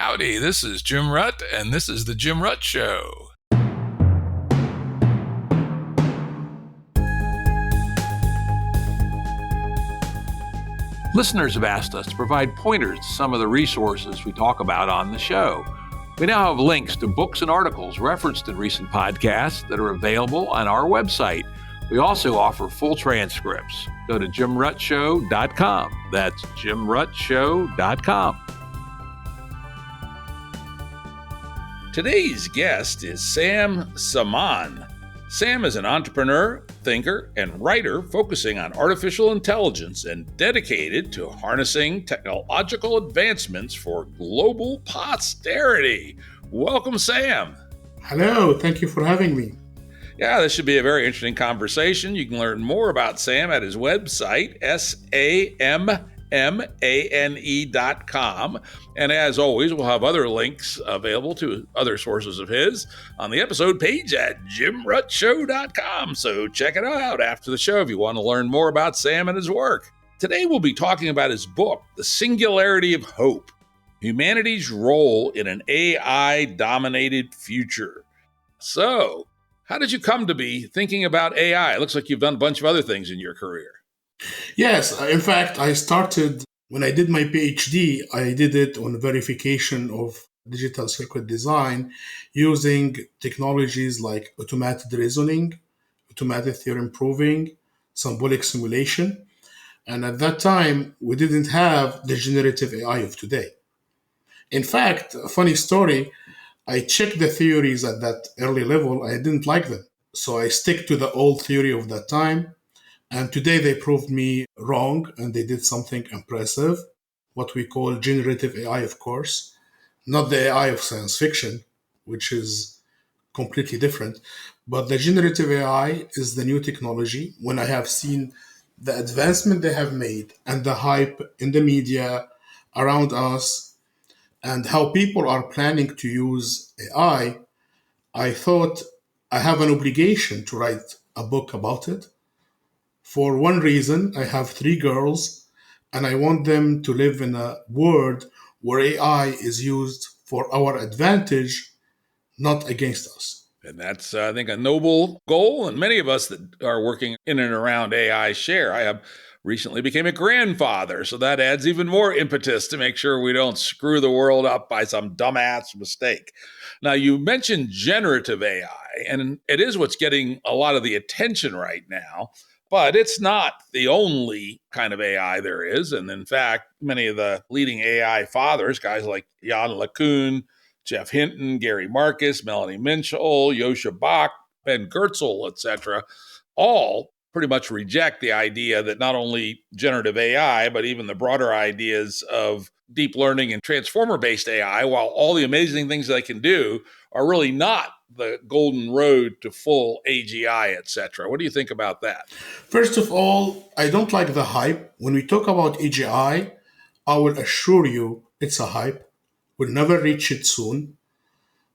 Howdy, this is Jim Rutt, and this is The Jim Rutt Show. Listeners have asked us to provide pointers to some of the resources we talk about on the show. We now have links to books and articles referenced in recent podcasts that are available on our website. We also offer full transcripts. Go to jimruttshow.com. That's jimruttshow.com. Today's guest is Sam Sammane. Sam is an entrepreneur, thinker, and writer focusing on artificial intelligence and dedicated to harnessing technological advancements for global posterity. Welcome, Sam. Hello, thank you for having me. Yeah, this should be a very interesting conversation. You can learn more about Sam at his website, sammane.com. And as always, we'll have other links available to other sources of his on the episode page at jimruttshow.com. So check it out after the show if you want to learn more about Sam and his work. Today, we'll be talking about his book, The Singularity of Hope, Humanity's Role in an AI-Dominated Future. So, how did you come to be thinking about AI? It looks like you've done a bunch of other things in your career. Yes, in fact, I started, when I did my PhD, I did it on verification of digital circuit design using technologies like automated reasoning, automated theorem proving, symbolic simulation. And at that time, we didn't have the generative AI of today. In fact, a funny story, I checked the theories at that early level. I didn't like them. So I stick to the old theory of that time. And today they proved me wrong and they did something impressive, what we call generative AI, of course, not the AI of science fiction, which is completely different. But the generative AI is the new technology. When I have seen the advancement they have made and the hype in the media around us and how people are planning to use AI, I thought I have an obligation to write a book about it. For one reason, I have 3 girls, and I want them to live in a world where AI is used for our advantage, not against us. And that's, I think, a noble goal. And many of us that are working in and around AI share. I have recently became a grandfather, so that adds even more impetus to make sure we don't screw the world up by some dumbass mistake. Now, you mentioned generative AI, and it is what's getting a lot of the attention right now. But it's not the only kind of AI there is. And in fact, many of the leading AI fathers, guys like Jan LeCun, Jeff Hinton, Gary Marcus, Melanie Minchell, Yosha Bach, Ben Goertzel, etc., all pretty much reject the idea that not only generative AI, but even the broader ideas of deep learning and transformer-based AI, while all the amazing things they can do, are really not the golden road to full AGI, etc. What do you think about that? First of all, I don't like the hype. When we talk about AGI, I will assure you it's a hype. We'll never reach it soon.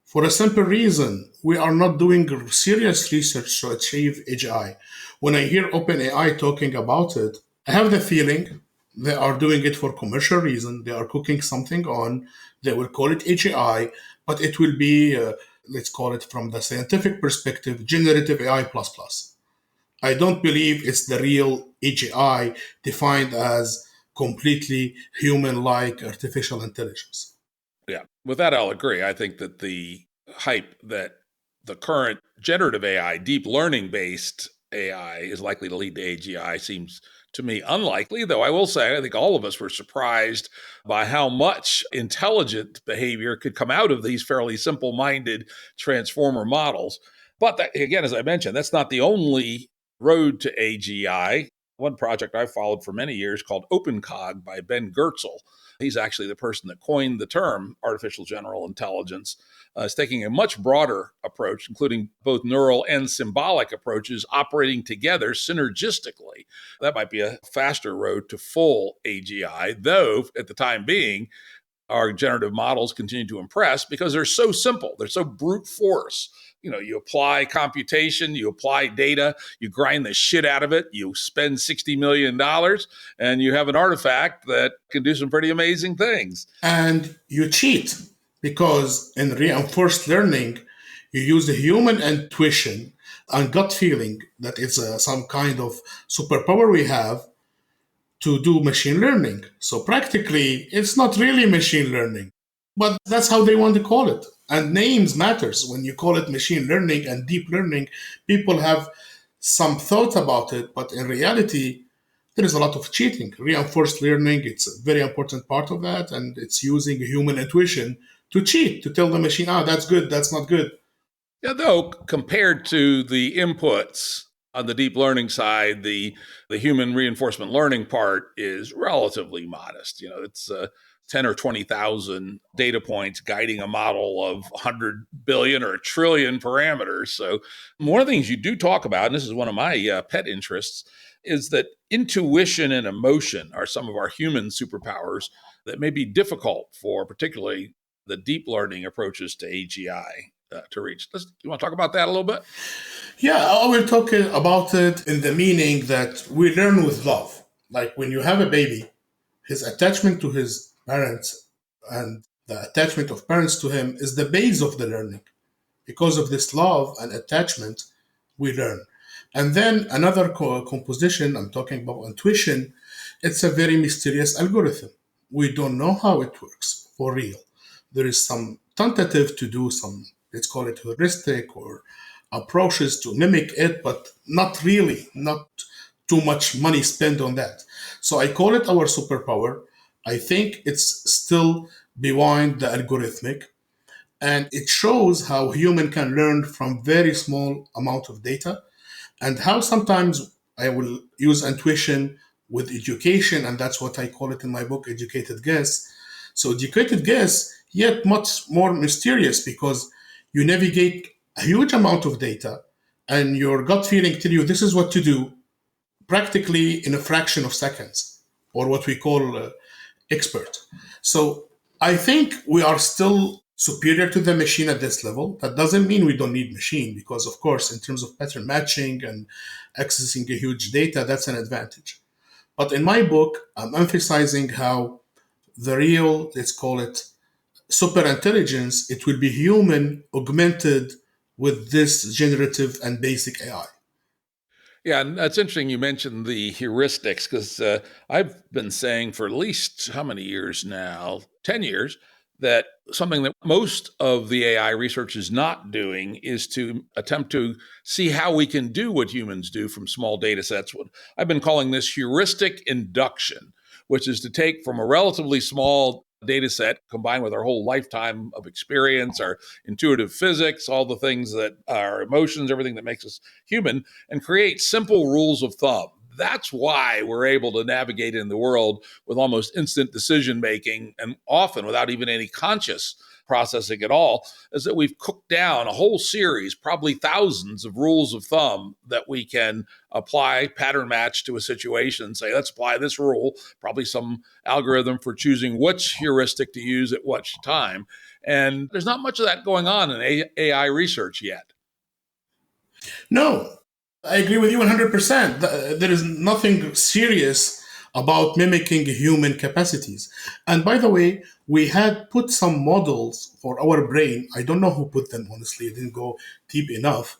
For a simple reason, we are not doing serious research to achieve AGI. When I hear OpenAI talking about it, I have the feeling they are doing it for commercial reason. They are cooking something on. They will call it AGI, but it will be, let's call it from the scientific perspective, generative AI++. I don't believe it's the real AGI defined as completely human-like artificial intelligence. Yeah, with that, I'll agree. I think that the hype that the current generative AI, deep learning-based AI, is likely to lead to AGI seems to me unlikely, though I will say I think all of us were surprised by how much intelligent behavior could come out of these fairly simple-minded transformer models. But that, again, as I mentioned, that's not the only road to AGI. One project I followed for many years called OpenCog by Ben Goertzel. He's actually the person that coined the term artificial general intelligence. Is taking a much broader approach, including both neural and symbolic approaches operating together synergistically. That might be a faster road to full AGI, though at the time being, our generative models continue to impress because they're so simple. They're so brute force. You know, you apply computation, you apply data, you grind the shit out of it, you spend $60 million, and you have an artifact that can do some pretty amazing things. And you cheat. because in reinforced learning, you use the human intuition and gut feeling that it's some kind of superpower we have to do machine learning. So practically, it's not really machine learning, but that's how they want to call it. And names matters. When you call it machine learning and deep learning, people have some thought about it, but in reality, there is a lot of cheating. Reinforced learning, it's a very important part of that, and it's using human intuition to cheat, to tell the machine, that's good, that's not good. Yeah, though, compared to the inputs on the deep learning side, the human reinforcement learning part is relatively modest. It's 10 or 20,000 data points guiding a model of 100 billion or a trillion parameters. So, one of the things you do talk about, and this is one of my pet interests, is that intuition and emotion are some of our human superpowers that may be difficult for particularly the deep learning approaches to AGI to reach. You want to talk about that a little bit? Yeah, I will talk about it in the meaning that we learn with love. Like when you have a baby, his attachment to his parents and the attachment of parents to him is the base of the learning. Because of this love and attachment, we learn. And then another composition, I'm talking about intuition, it's a very mysterious algorithm. We don't know how it works for real. There is some tentative to do some, let's call it heuristic or approaches to mimic it, but not really, not too much money spent on that. So I call it our superpower. I think it's still beyond the algorithmic, and it shows how human can learn from very small amount of data, and how sometimes I will use intuition with education, and that's what I call it in my book, educated guess. So educated guess, yet much more mysterious, because you navigate a huge amount of data and your gut feeling tell you this is what to do practically in a fraction of seconds, or what we call expert. So I think we are still superior to the machine at this level. That doesn't mean we don't need machine, because of course, in terms of pattern matching and accessing a huge data, that's an advantage. But in my book, I'm emphasizing how the real, let's call it super intelligence, it will be human augmented with this generative and basic AI. Yeah, and that's interesting you mentioned the heuristics because I've been saying for at least how many years now? 10 years, that something that most of the AI research is not doing is to attempt to see how we can do what humans do from small data sets. I've been calling this heuristic induction, which is to take from a relatively small data set combined with our whole lifetime of experience, our intuitive physics, all the things that our emotions, everything that makes us human, and create simple rules of thumb. That's why we're able to navigate in the world with almost instant decision making and often without even any conscious processing at all, is that we've cooked down a whole series, probably thousands of rules of thumb that we can apply, pattern match to a situation and say, let's apply this rule, probably some algorithm for choosing which heuristic to use at which time. And there's not much of that going on in AI research yet. No, I agree with you 100%. There is nothing serious about mimicking human capacities. And by the way, we had put some models for our brain. I don't know who put them, honestly. I didn't go deep enough.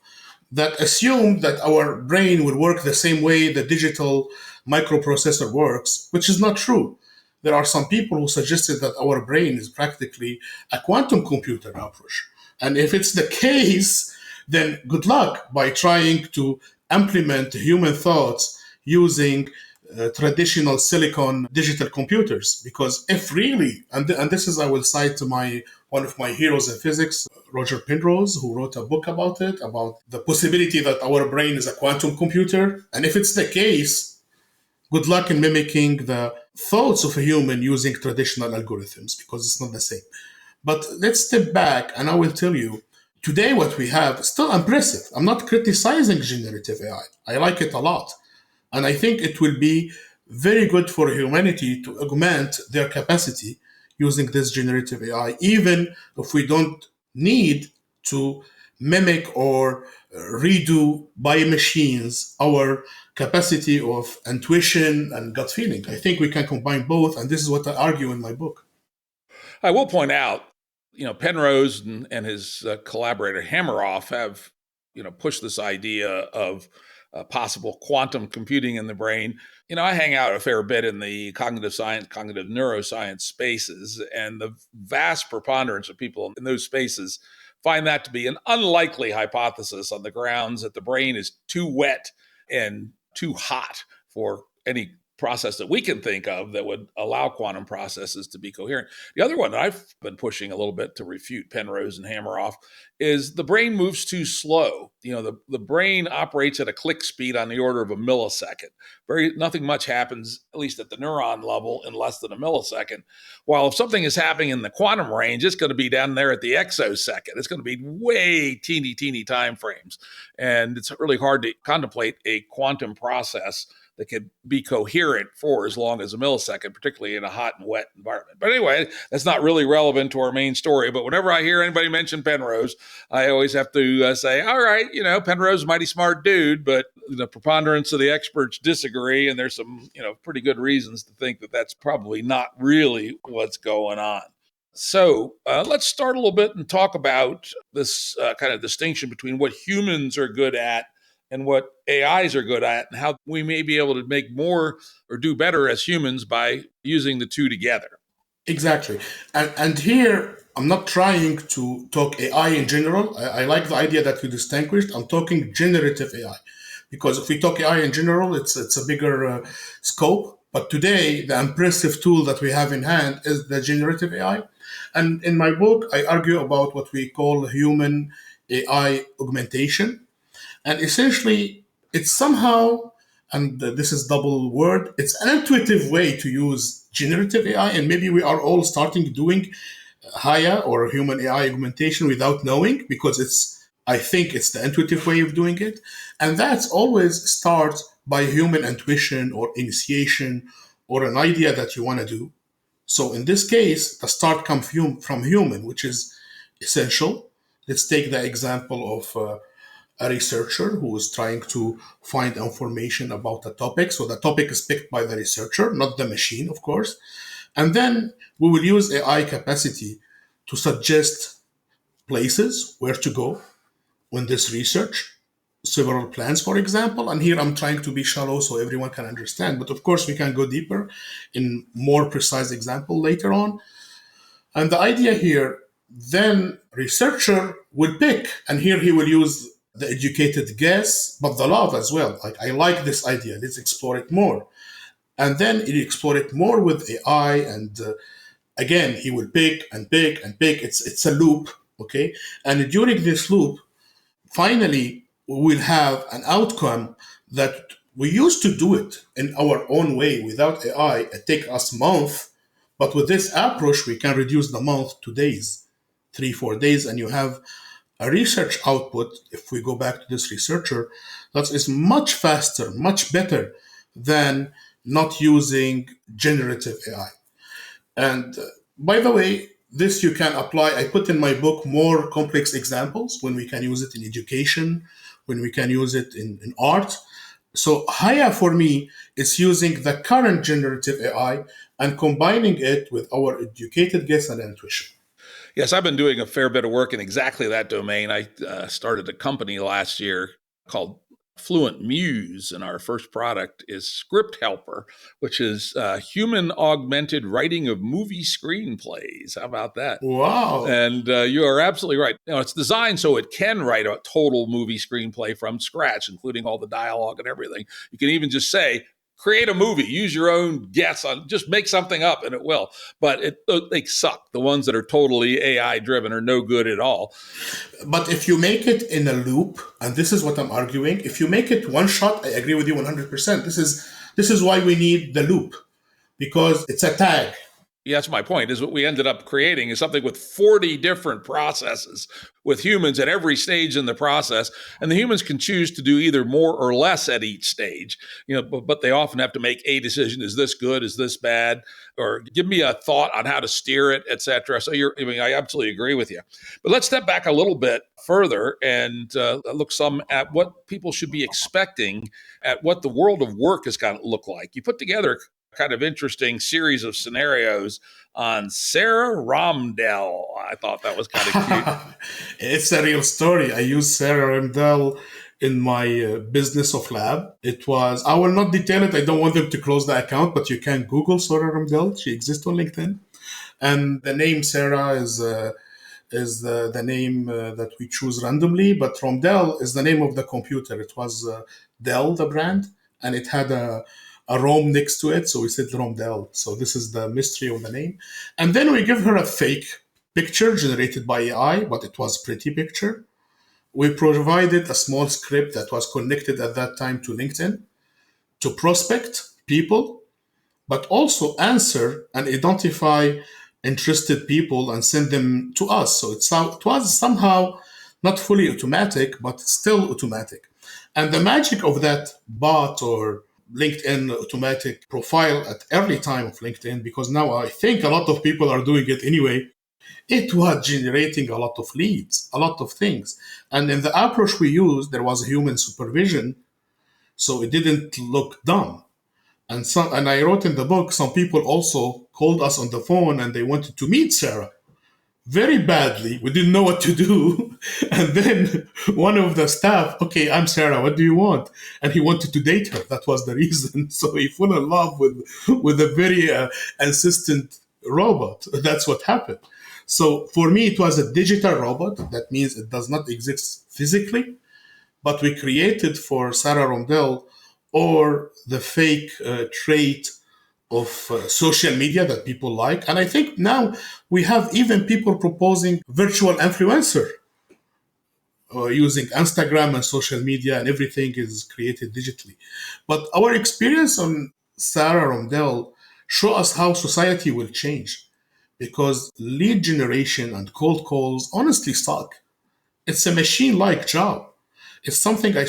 That assumed that our brain would work the same way the digital microprocessor works, which is not true. There are some people who suggested that our brain is practically a quantum computer approach. And if it's the case, then good luck by trying to implement human thoughts using traditional silicon digital computers. Because if really, and this is, I will cite my one of my heroes in physics, Roger Penrose, who wrote a book about it, about the possibility that our brain is a quantum computer. And if it's the case, good luck in mimicking the thoughts of a human using traditional algorithms, because it's not the same. But let's step back and I will tell you today what we have is still impressive. I'm not criticizing generative AI. I like it a lot. And I think it will be very good for humanity to augment their capacity using this generative AI, even if we don't need to mimic or redo by machines our capacity of intuition and gut feeling. I think we can combine both. And this is what I argue in my book. I will point out Penrose and his collaborator Hammeroff have, pushed this idea of possible quantum computing in the brain. I hang out a fair bit in the cognitive science, cognitive neuroscience spaces, and the vast preponderance of people in those spaces find that to be an unlikely hypothesis on the grounds that the brain is too wet and too hot for any process that we can think of that would allow quantum processes to be coherent. The other one that I've been pushing a little bit to refute Penrose and Hammeroff is the brain moves too slow. The brain operates at a click speed on the order of a millisecond. Nothing much happens, at least at the neuron level, in less than a millisecond. While if something is happening in the quantum range, it's going to be down there at the exosecond. It's going to be way teeny time frames. And it's really hard to contemplate a quantum process that could be coherent for as long as a millisecond, particularly in a hot and wet environment. But anyway, that's not really relevant to our main story. But whenever I hear anybody mention Penrose, I always have to say, all right, Penrose is a mighty smart dude, but the preponderance of the experts disagree. And there's some, pretty good reasons to think that that's probably not really what's going on. So let's start a little bit and talk about this kind of distinction between what humans are good at and what AIs are good at, and how we may be able to make more or do better as humans by using the two together. Exactly. And here, I'm not trying to talk AI in general. I like the idea that you distinguished. I'm talking generative AI. Because if we talk AI in general, it's a bigger scope. But today, the impressive tool that we have in hand is the generative AI. And in my book, I argue about what we call human AI augmentation. And essentially, it's somehow, and this is double word, it's an intuitive way to use generative AI. And maybe we are all starting doing Haya or human AI augmentation without knowing, because I think it's the intuitive way of doing it. And that's always starts by human intuition or initiation or an idea that you want to do. So in this case, the start comes from human, which is essential. Let's take the example of a researcher who is trying to find information about a topic. So the topic is picked by the researcher, not the machine, of course. And then we will use AI capacity to suggest places where to go in this research, several plans, for example. And here I'm trying to be shallow so everyone can understand. But of course, we can go deeper in more precise example later on. And the idea here, then researcher will pick, and here he will use the educated guess, but the love as well. Like, I like this idea, let's explore it more. And then he explore it more with AI, and again, he will pick and pick and pick. It's a loop, okay? And during this loop, finally, we will have an outcome that we used to do it in our own way without AI. It take us months, but with this approach, we can reduce the month to days, 3-4 days, and you have a research output, if we go back to this researcher, that is much faster, much better than not using generative AI. And by the way, this you can apply. I put in my book more complex examples when we can use it in education, when we can use it in art. So Haya for me is using the current generative AI and combining it with our educated guess and intuition. Yes, I've been doing a fair bit of work in exactly that domain. I started a company last year called Fluent Muse, and our first product is ScriptHelper, which is human augmented writing of movie screenplays. How about that? Wow. And you are absolutely right. It's designed so it can write a total movie screenplay from scratch, including all the dialogue and everything. You can even just say, create a movie, use your own guess on, just make something up and it will. But they suck. The ones that are totally AI driven are no good at all. But if you make it in a loop, and this is what I'm arguing, if you make it one shot, I agree with you 100%. This is why we need the loop, because it's a tag. Yeah, that's my point, is what we ended up creating is something with 40 different processes with humans at every stage in the process. And the humans can choose to do either more or less at each stage, but they often have to make a decision. Is this good? Is this bad? Or give me a thought on how to steer it, et cetera. So I absolutely agree with you. But let's step back a little bit further and look some at what people should be expecting at what the world of work is going to look like. You put together kind of interesting series of scenarios on Sarah Romdell. I thought that was kind of cute. It's a real story. I used Sarah Ramdell in my business of lab. It was, I will not detail it. I don't want them to close the account, but you can Google Sarah Ramdell. She exists on LinkedIn. And the name Sarah is the name that we choose randomly, but Romdell is the name of the computer. It was Dell, the brand, and it had a Rom next to it, so we said Romdell. So this is the mystery of the name. And then we give her a fake picture generated by AI, but it was a pretty picture. We provided a small script that was connected at that time to LinkedIn to prospect people, but also answer and identify interested people and send them to us. So it was somehow not fully automatic, but still automatic. And the magic of that bot or LinkedIn automatic profile at every time of LinkedIn, because now I think a lot of people are doing it anyway, it was generating a lot of leads, a lot of things. And in the approach we used, there was human supervision, so it didn't look dumb. And I wrote in the book, some people also called us on the phone and they wanted to meet Sarah very badly. We didn't know what to do. And then one of the staff, okay, I'm Sarah, what do you want? And he wanted to date her. That was the reason. So he fell in love with a very insistent robot. That's what happened. So for me, it was a digital robot. That means it does not exist physically, but we created for Sarah Rondell or the fake trait of social media that people like. And I think now we have even people proposing virtual influencer using Instagram and social media, and everything is created digitally. But our experience on Sarah Rondell show us how society will change because lead generation and cold calls honestly suck. It's a machine-like job. It's something I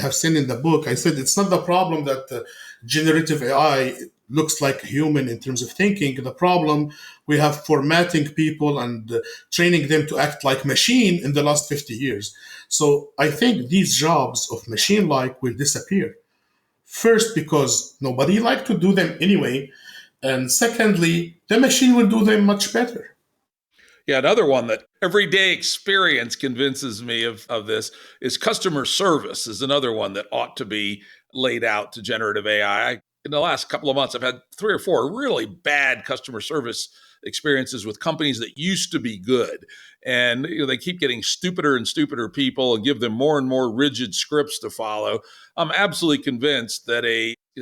have seen in the book. I said it's not the problem that generative AI looks like a human in terms of thinking. The problem, we have formatting people and training them to act like machine in the last 50 years. So I think these jobs of machine-like will disappear. First, because nobody like to do them anyway. And secondly, the machine will do them much better. Yeah, another one that everyday experience convinces me of this is customer service is another one that ought to be laid out to generative AI. In the last couple of months, I've had 3 or 4 really bad customer service experiences with companies that used to be good. And they keep getting stupider and stupider people and give them more and more rigid scripts to follow. I'm absolutely convinced that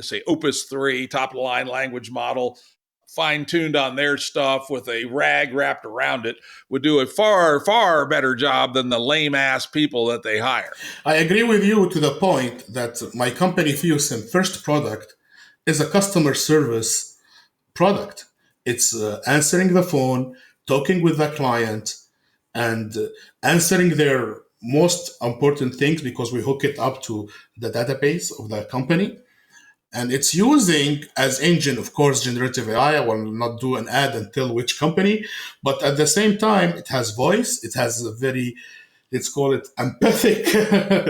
say Opus 3 top of the line language model fine-tuned on their stuff with a rag wrapped around it would do a far, far better job than the lame-ass people that they hire. I agree with you to the point that my company, Theosim, first product is a customer service product. It's answering the phone, talking with the client, and answering their most important things because we hook it up to the database of the company. And it's using as engine, of course, generative AI. I will not do an ad and tell which company, but at the same time, it has voice. It has a very, let's call it empathic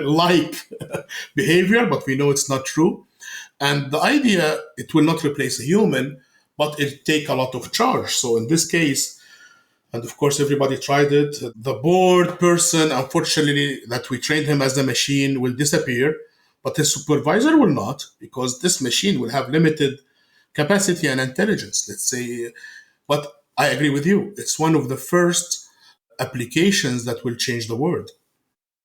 like behavior, but we know it's not true. And the idea, it will not replace a human, but it take a lot of charge. So in this case, and of course, everybody tried it. The board person, unfortunately, that we trained him as a machine will disappear, but his supervisor will not because this machine will have limited capacity and intelligence, let's say. But I agree with you. It's one of the first applications that will change the world.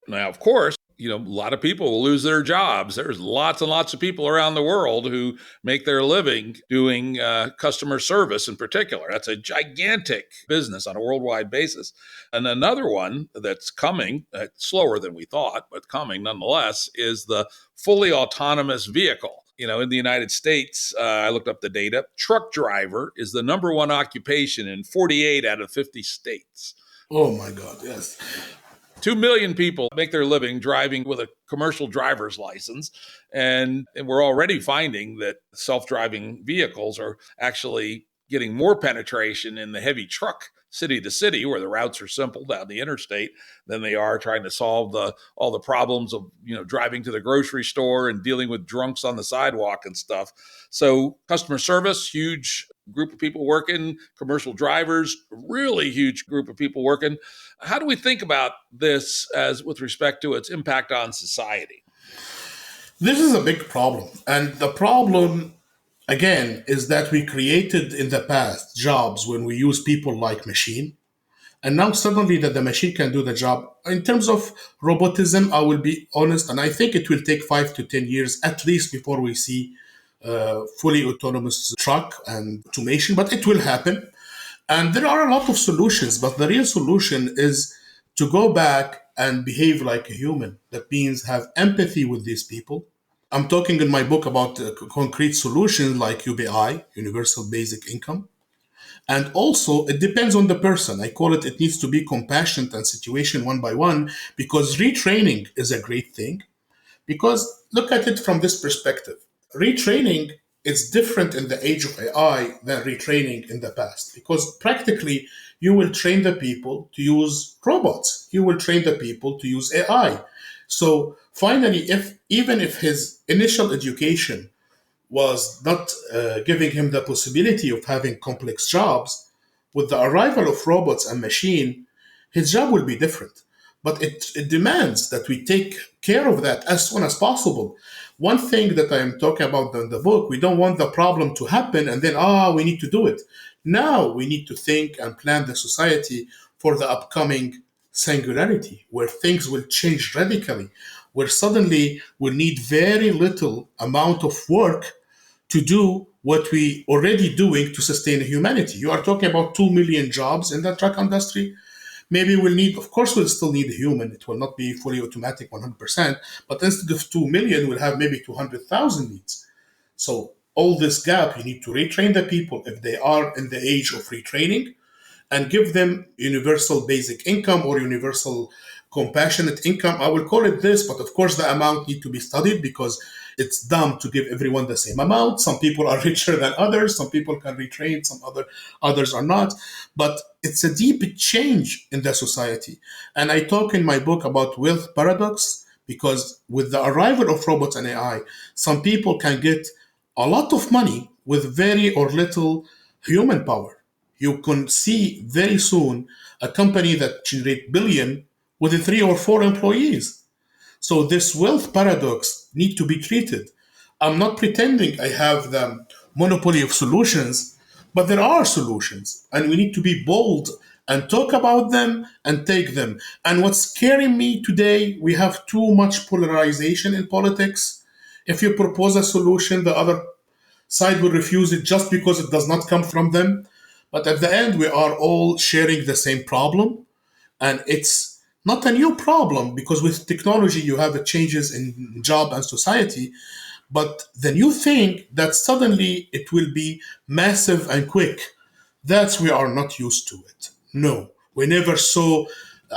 Now, of course, a lot of people will lose their jobs. There's lots and lots of people around the world who make their living doing customer service in particular. That's a gigantic business on a worldwide basis. And another one that's coming, slower than we thought, but coming nonetheless, is the fully autonomous vehicle. In the United States, I looked up the data. Truck driver is the number one occupation in 48 out of 50 states. Oh my God, yes. 2 million people make their living driving with a commercial driver's license. And we're already finding that self-driving vehicles are actually getting more penetration in the heavy truck city to city where the routes are simple down the interstate than they are trying to solve all the problems of driving to the grocery store and dealing with drunks on the sidewalk and stuff. So customer service, huge group of people working, commercial drivers, really huge group of people working. How do we think about this as with respect to its impact on society? This is a big problem. And the problem, again, is that we created in the past jobs when we use people like machine. And now suddenly that the machine can do the job. In terms of robotism, I will be honest, and I think it will take 5 to 10 years at least before we see fully autonomous truck and automation, but it will happen. And there are a lot of solutions, but the real solution is to go back and behave like a human. That means have empathy with these people. I'm talking in my book about concrete solutions like UBI, Universal Basic Income. And also, it depends on the person. I call it needs to be compassionate and situation one by one, because retraining is a great thing. Because look at it from this perspective. Retraining is different in the age of AI than retraining in the past, because practically you will train the people to use robots. You will train the people to use AI. So finally, if even if his initial education was not giving him the possibility of having complex jobs, with the arrival of robots and machine, his job will be different. But it demands that we take care of that as soon as possible. One thing that I'm talking about in the book, we don't want the problem to happen and then, we need to do it. Now we need to think and plan the society for the upcoming singularity, where things will change radically, where suddenly we'll need very little amount of work to do what we already doing to sustain humanity. You are talking about 2 million jobs in the truck industry. Maybe we'll need, of course, we'll still need a human. It will not be fully automatic 100%, but instead of 2 million, we'll have maybe 200,000 needs. So all this gap, you need to retrain the people if they are in the age of retraining, and give them universal basic income or universal compassionate income. I will call it this, but of course the amount need to be studied, because it's dumb to give everyone the same amount. Some people are richer than others. Some people can retrain. Others are not. But it's a deep change in the society. And I talk in my book about wealth paradox, because with the arrival of robots and AI, some people can get a lot of money with very or little human power. You can see very soon a company that generates billion with 3 or 4 employees. So this wealth paradox need to be treated. I'm not pretending I have the monopoly of solutions, but there are solutions, and we need to be bold and talk about them and take them. And what's scaring me today, we have too much polarization in politics. If you propose a solution, the other side will refuse it just because it does not come from them. But at the end, we are all sharing the same problem. And it's not a new problem, because with technology, you have changes in job and society. But the new thing that suddenly it will be massive and quick, that's we are not used to it. No, we never saw.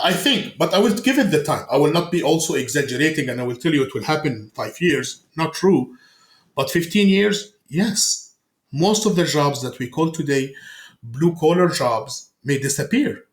I think, but I will give it the time. I will not be also exaggerating, and I will tell you it will happen in 5 years. Not true. But 15 years, yes. Most of the jobs that we call today blue collar jobs may disappear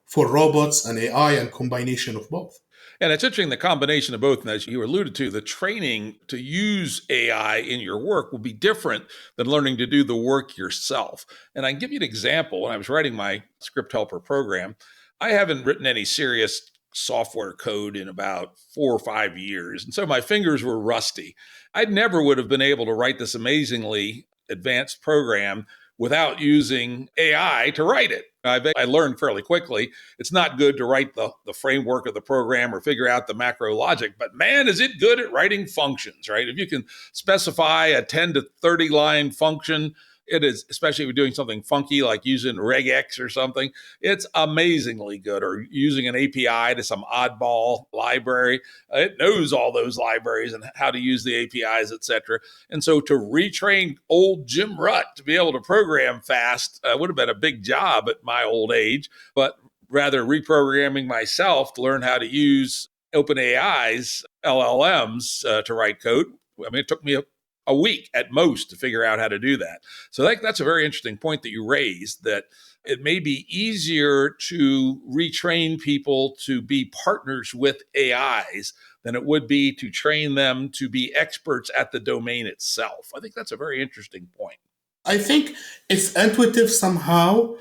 for robots and AI and combination of both. And it's interesting, the combination of both. And as you alluded to, the training to use AI in your work will be different than learning to do the work yourself. And I can give you an example. When I was writing my ScriptHelper program, I haven't written any serious software code in about 4 or 5 years. And so my fingers were rusty. I never would have been able to write this amazingly advanced program without using AI to write it. I learned fairly quickly it's not good to write the framework of the program or figure out the macro logic, but man, is it good at writing functions, right? If you can specify a 10 to 30 line function, it is, especially if you're doing something funky like using regex or something, it's amazingly good. Or using an API to some oddball library. It knows all those libraries and how to use the APIs, et cetera. And so to retrain old Jim Rutt to be able to program fast would have been a big job at my old age, but rather reprogramming myself to learn how to use OpenAI's LLMs to write code. I mean, it took me a week at most to figure out how to do that. So that's a very interesting point that you raised, that it may be easier to retrain people to be partners with AIs than it would be to train them to be experts at the domain itself. I think that's a very interesting point. I think it's intuitive somehow,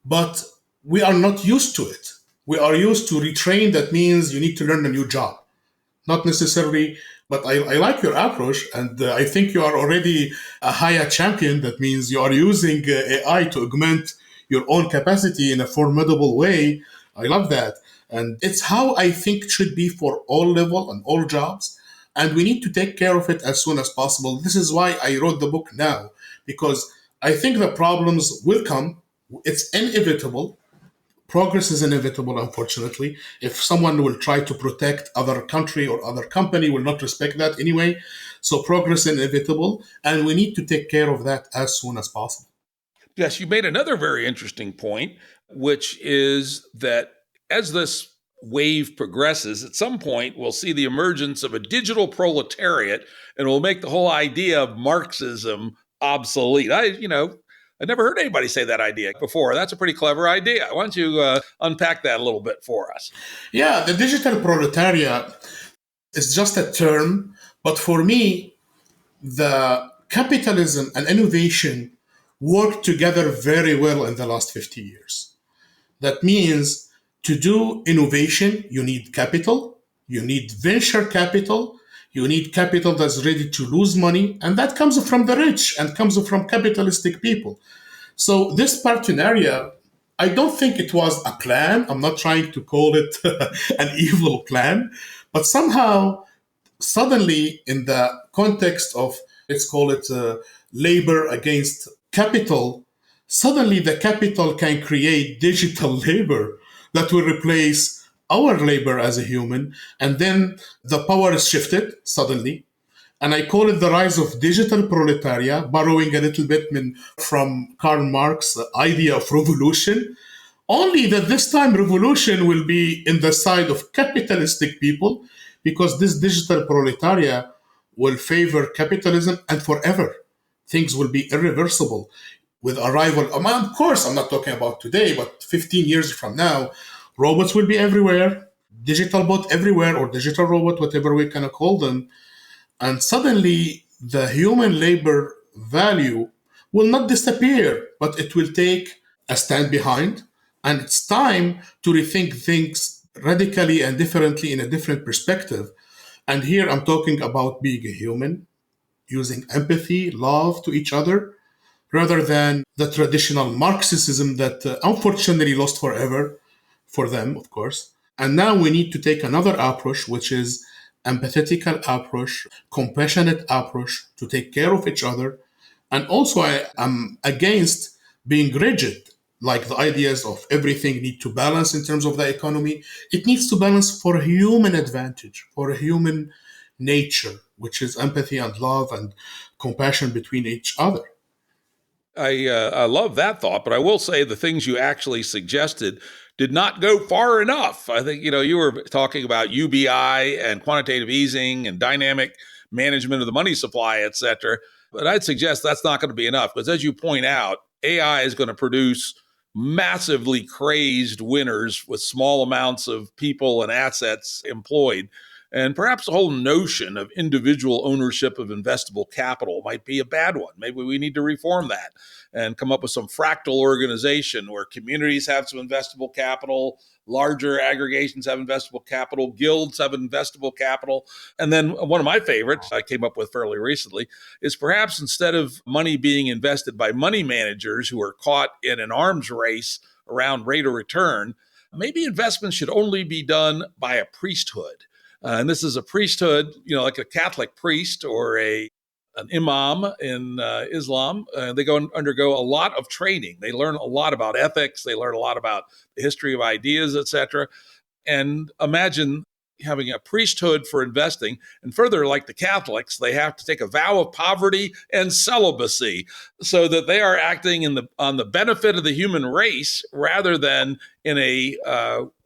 but we are not used to it. We are used to retrain. That means you need to learn a new job. Not necessarily, but I like your approach, and I think you are already a higher champion. That means you are using AI to augment your own capacity in a formidable way. I love that. And it's how I think it should be for all level and all jobs. And we need to take care of it as soon as possible. This is why I wrote the book now, because I think the problems will come. It's inevitable. Progress is inevitable, unfortunately. If someone will try to protect other country or other company, will not respect that anyway. So progress is inevitable, and we need to take care of that as soon as possible. Yes, you made another very interesting point, which is that as this wave progresses, at some point we'll see the emergence of a digital proletariat, and will make the whole idea of Marxism obsolete. I never heard anybody say that idea before. That's a pretty clever idea. Why don't you unpack that a little bit for us? Yeah, the digital proletariat is just a term, but for me, the capitalism and innovation work together very well in the last 50 years. That means to do innovation, you need capital, you need venture capital, you need capital that's ready to lose money, and that comes from the rich and comes from capitalistic people. So this partenariat, I don't think it was a plan. I'm not trying to call it an evil plan, but somehow, suddenly, in the context of, let's call it labor against capital, suddenly the capital can create digital labor that will replace our labor as a human. And then the power is shifted suddenly. And I call it the rise of digital proletariat, borrowing a little bit from Karl Marx's idea of revolution. Only that this time revolution will be in the side of capitalistic people, because this digital proletariat will favor capitalism and forever. Things will be irreversible with arrival. Of course, I'm not talking about today, but 15 years from now, robots will be everywhere, digital bot everywhere, or digital robot, whatever we can call them. And suddenly the human labor value will not disappear, but it will take a stand behind. And it's time to rethink things radically and differently in a different perspective. And here I'm talking about being a human, using empathy, love to each other, rather than the traditional Marxism that unfortunately lost forever for them, of course. And now we need to take another approach, which is empathetical approach, compassionate approach to take care of each other. And also I am against being rigid, like the ideas of everything need to balance in terms of the economy. It needs to balance for human advantage, for human nature, which is empathy and love and compassion between each other. I love that thought, but I will say the things you actually suggested did not go far enough. I think, you were talking about UBI and quantitative easing and dynamic management of the money supply, et cetera. But I'd suggest that's not going to be enough, because as you point out, AI is going to produce massively crazed winners with small amounts of people and assets employed. And perhaps the whole notion of individual ownership of investable capital might be a bad one. Maybe we need to reform that and come up with some fractal organization where communities have some investable capital, larger aggregations have investable capital, guilds have investable capital. And then one of my favorites I came up with fairly recently is perhaps instead of money being invested by money managers who are caught in an arms race around rate of return, maybe investments should only be done by a priesthood. And this is a priesthood, like a Catholic priest or an imam in Islam. They undergo a lot of training. They learn a lot about ethics. They learn a lot about the history of ideas, et cetera. And imagine having a priesthood for investing. And further, like the Catholics, they have to take a vow of poverty and celibacy so that they are acting on the benefit of the human race rather than in a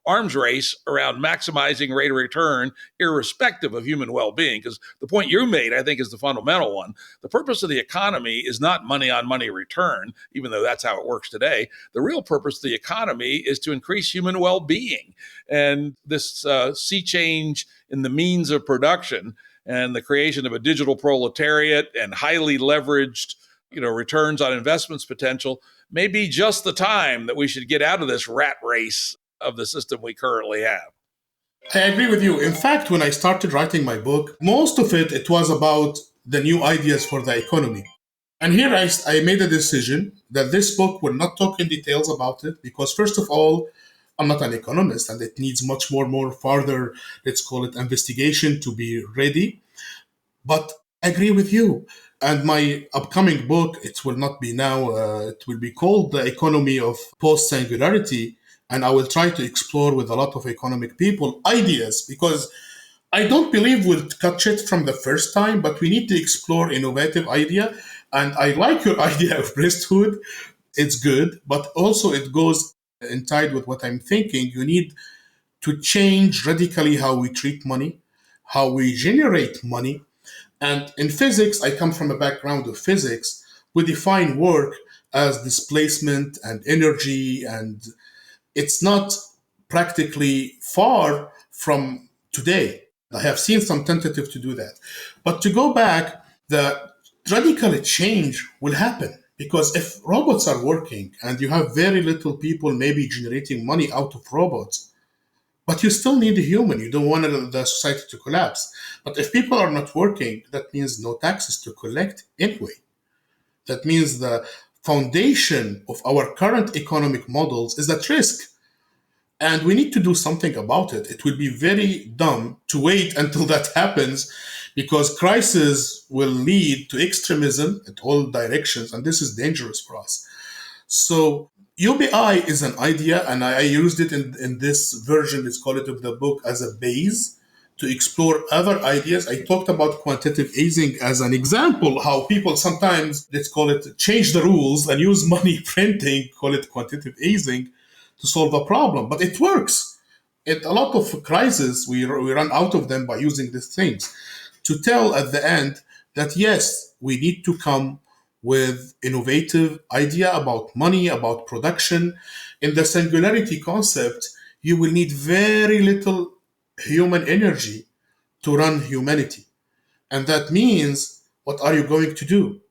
arms race around maximizing rate of return, irrespective of human well being. Because the point you made, I think, is the fundamental one. The purpose of the economy is not money on money return, even though that's how it works today. The real purpose of the economy is to increase human well being. And this sea change in the means of production and the creation of a digital proletariat and highly leveraged returns on investments potential may be just the time that we should get out of this rat race of the system we currently have. I agree with you. In fact, when I started writing my book, most of it was about the new ideas for the economy. And here I made a decision that this book will not talk in details about it because, first of all, I'm not an economist and it needs much more further, let's call it investigation to be ready. But I agree with you. And my upcoming book, it will not be now, it will be called The Economy of Post-Singularity. And I will try to explore with a lot of economic people ideas because I don't believe we'll catch it from the first time, but we need to explore innovative idea. And I like your idea of priesthood. It's good, but also it goes in tied with what I'm thinking. You need to change radically how we treat money, how we generate money. And in physics, I come from a background of physics. We define work as displacement and energy, and it's not practically far from today. I have seen some tentative to do that. But to go back, the radical change will happen because if robots are working and you have very little people maybe generating money out of robots, but you still need a human. You don't want the society to collapse. But if people are not working, that means no taxes to collect anyway. That means the foundation of our current economic models is at risk. And we need to do something about it. It will be very dumb to wait until that happens because crisis will lead to extremism at all directions. And this is dangerous for us. So UBI is an idea, and I used it in this version, let's call it, of the book as a base to explore other ideas. I talked about quantitative easing as an example, how people sometimes, let's call it, change the rules and use money printing, call it quantitative easing, to solve a problem. But it works. A lot of crises, we run out of them by using these things. To tell at the end that, yes, we need to come with innovative idea about money, about production. In the singularity concept, you will need very little human energy to run humanity. And that means, what are you going to do?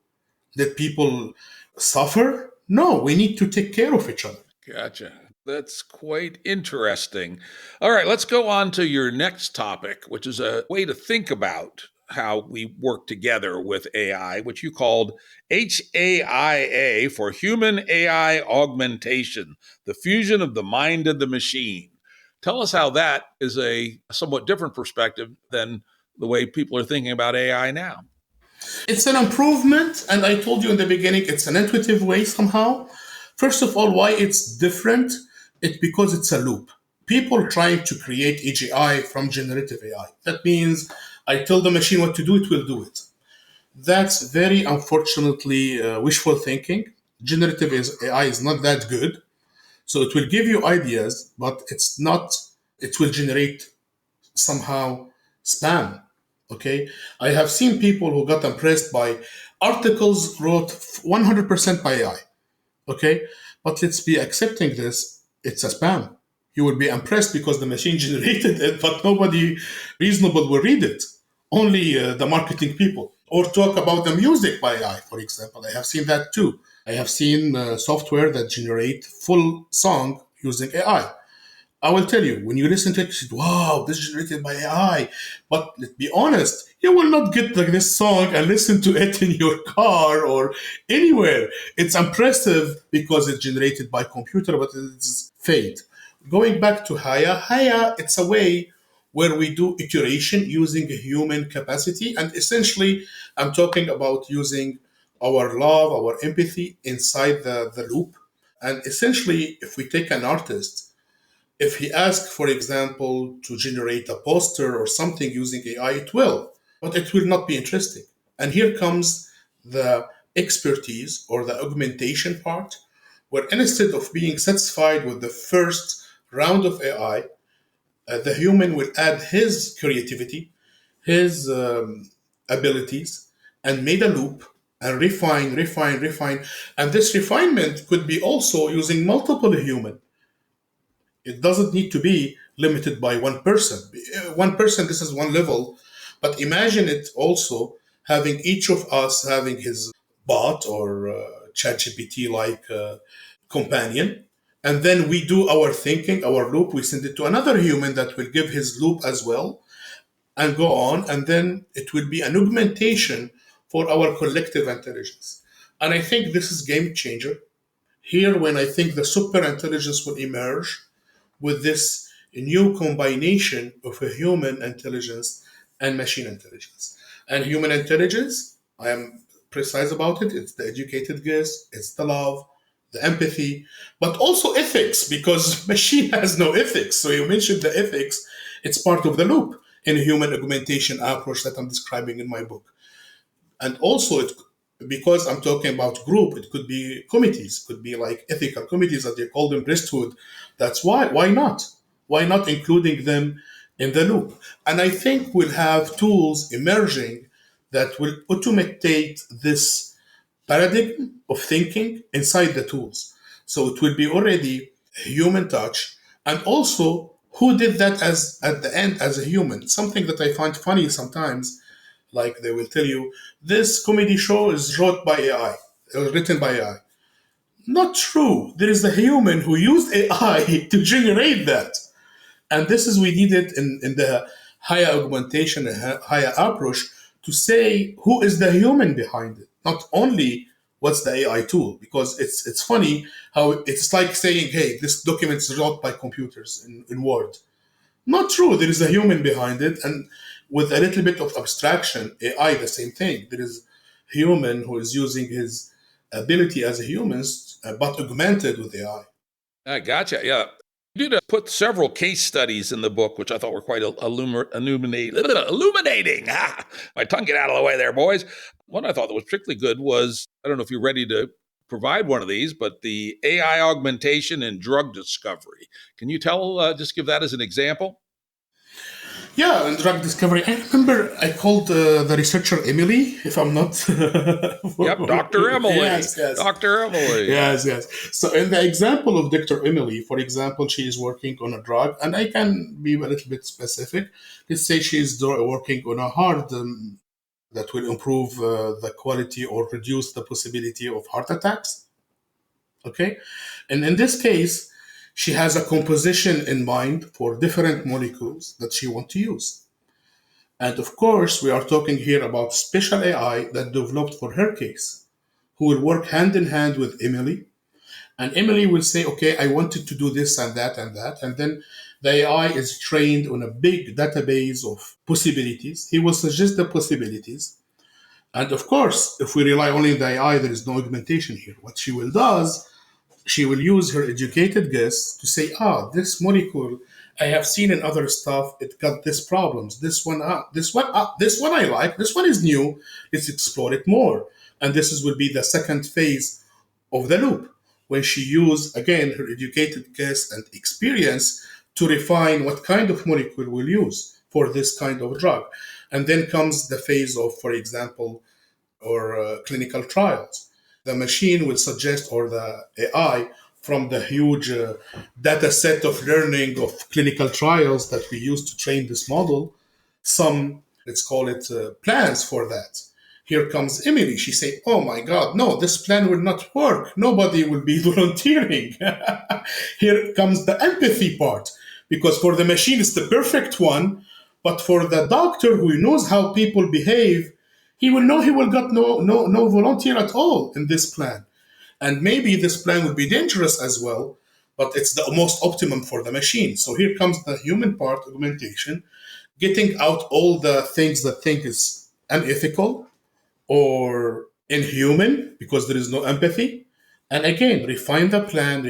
Let people suffer? No, we need to take care of each other. Gotcha. That's quite interesting. All right, let's go on to your next topic, which is a way to think about how we work together with AI, which you called HAIA for Human AI Augmentation, the fusion of the mind and the machine. Tell us how that is a somewhat different perspective than the way people are thinking about AI now. It's an improvement, and I told you in the beginning, it's an intuitive way somehow. First of all, why it's different? It's because it's a loop. People trying to create AGI from generative AI. That means I tell the machine what to do, it will do it. That's very unfortunately wishful thinking. Generative AI is not that good. So it will give you ideas, but it's not, it will generate somehow spam. Okay. I have seen people who got impressed by articles wrote 100% by AI. Okay. But let's be accepting this. It's a spam. You will be impressed because the machine generated it, but nobody reasonable will read it. Only the marketing people. Or talk about the music by AI, for example. I have seen that too. I have seen software that generate full song using AI. I will tell you, when you listen to it, you say, wow, this is generated by AI. But let's be honest, you will not get this song and listen to it in your car or anywhere. It's impressive because it's generated by computer, but it's fake. Going back to Haya, it's a way where we do iteration using a human capacity. And essentially, I'm talking about using our love, our empathy inside the loop. And essentially, if we take an artist, if he asks, for example, to generate a poster or something using AI, it will, but it will not be interesting. And here comes the expertise or the augmentation part, where instead of being satisfied with the first round of AI, the human will add his creativity, his abilities, and made a loop and refine. And this refinement could be also using multiple human. It doesn't need to be limited by one person. One person, this is one level, but imagine it also having each of us having his bot or ChatGPT like companion, and then we do our thinking, our loop. We send it to another human that will give his loop as well, and go on, and then it will be an augmentation for our collective intelligence. And I think this is game changer here when I think the super intelligence will emerge with this new combination of a human intelligence and machine intelligence. And human intelligence, I am precise about it, it's the educated guess, it's the love, the empathy, but also ethics, because machine has no ethics. So you mentioned the ethics, it's part of the loop in a human augmentation approach that I'm describing in my book. And also it, because I'm talking about group, it could be committees, could be like ethical committees that they call them priesthood. That's why not? Why not including them in the loop? And I think we'll have tools emerging that will automate this paradigm of thinking inside the tools. So it will be already human touch, and also who did that as at the end as a human. Something that I find funny sometimes, like they will tell you, this comedy show is wrote by AI, written by AI. Not true. There is a human who used AI to generate that. And this is, we need it in the higher augmentation, higher approach, to say who is the human behind it, not only what's the AI tool. Because it's funny how it's like saying, hey, this document is wrote by computers in Word. Not true. There is a human behind it, and with a little bit of abstraction, AI, the same thing. There is a human who is using his ability as a human, but augmented with AI. I gotcha. Yeah. You did put several case studies in the book, which I thought were quite illuminating. My tongue get out of the way there, boys. One I thought that was particularly good was, I don't know if you're ready to provide one of these, but the AI augmentation in drug discovery. Can you just give that as an example? Yeah, in drug discovery, I remember I called the researcher Emily, if I'm not. Yep, Dr. Emily. Yes. Dr. Emily. Yes. So, in the example of Dr. Emily, for example, she is working on a drug, and I can be a little bit specific. Let's say she is working on a hard that will improve the quality or reduce the possibility of heart attacks. Okay, and in this case, she has a composition in mind for different molecules that she wants to use. And of course, we are talking here about special AI that developed for her case, who will work hand in hand with Emily. And Emily will say, okay, I wanted to do this and that and that. And then the AI is trained on a big database of possibilities. He will suggest the possibilities. And of course, if we rely only on the AI, there is no augmentation here. What she will does, she will use her educated guess to say, this molecule I have seen in other stuff, it got this problems. This one I like. This one is new. Let's explore it more. And will be the second phase of the loop, when she use again her educated guess and experience to refine what kind of molecule we'll use for this kind of drug. And then comes the phase of, for example, or clinical trials. The machine will suggest, or the AI, from the huge data set of learning of clinical trials that we use to train this model, some, let's call it, plans for that. Here comes Emily. She say, "Oh my God, no, this plan will not work. Nobody will be volunteering." Here comes the empathy part, because for the machine it's the perfect one, but for the doctor who knows how people behave, he will know he will get no volunteer at all in this plan. And maybe this plan will be dangerous as well, but it's the most optimum for the machine. So here comes the human part, augmentation, getting out all the things that think is unethical or inhuman because there is no empathy. And again, refine the plan,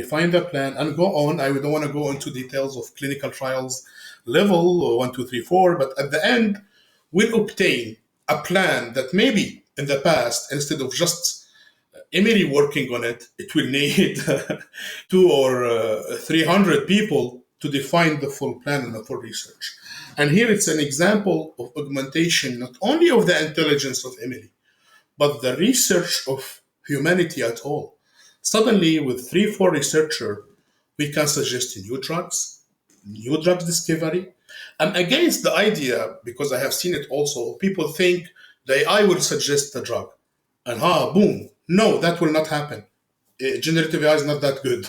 and go on. I don't want to go into details of clinical trials level or 1, 2, 3, 4, but at the end, we'll obtain a plan that maybe in the past, instead of just Emily working on it, it will need 200 or 300 people to define the full plan and the full research. And here it's an example of augmentation, not only of the intelligence of Emily, but the research of humanity at all. Suddenly, with 3, 4 researchers, we can suggest new drugs discovery. I'm against the idea because I have seen it also. People think the AI will suggest the drug, and boom. No, that will not happen. Generative AI is not that good.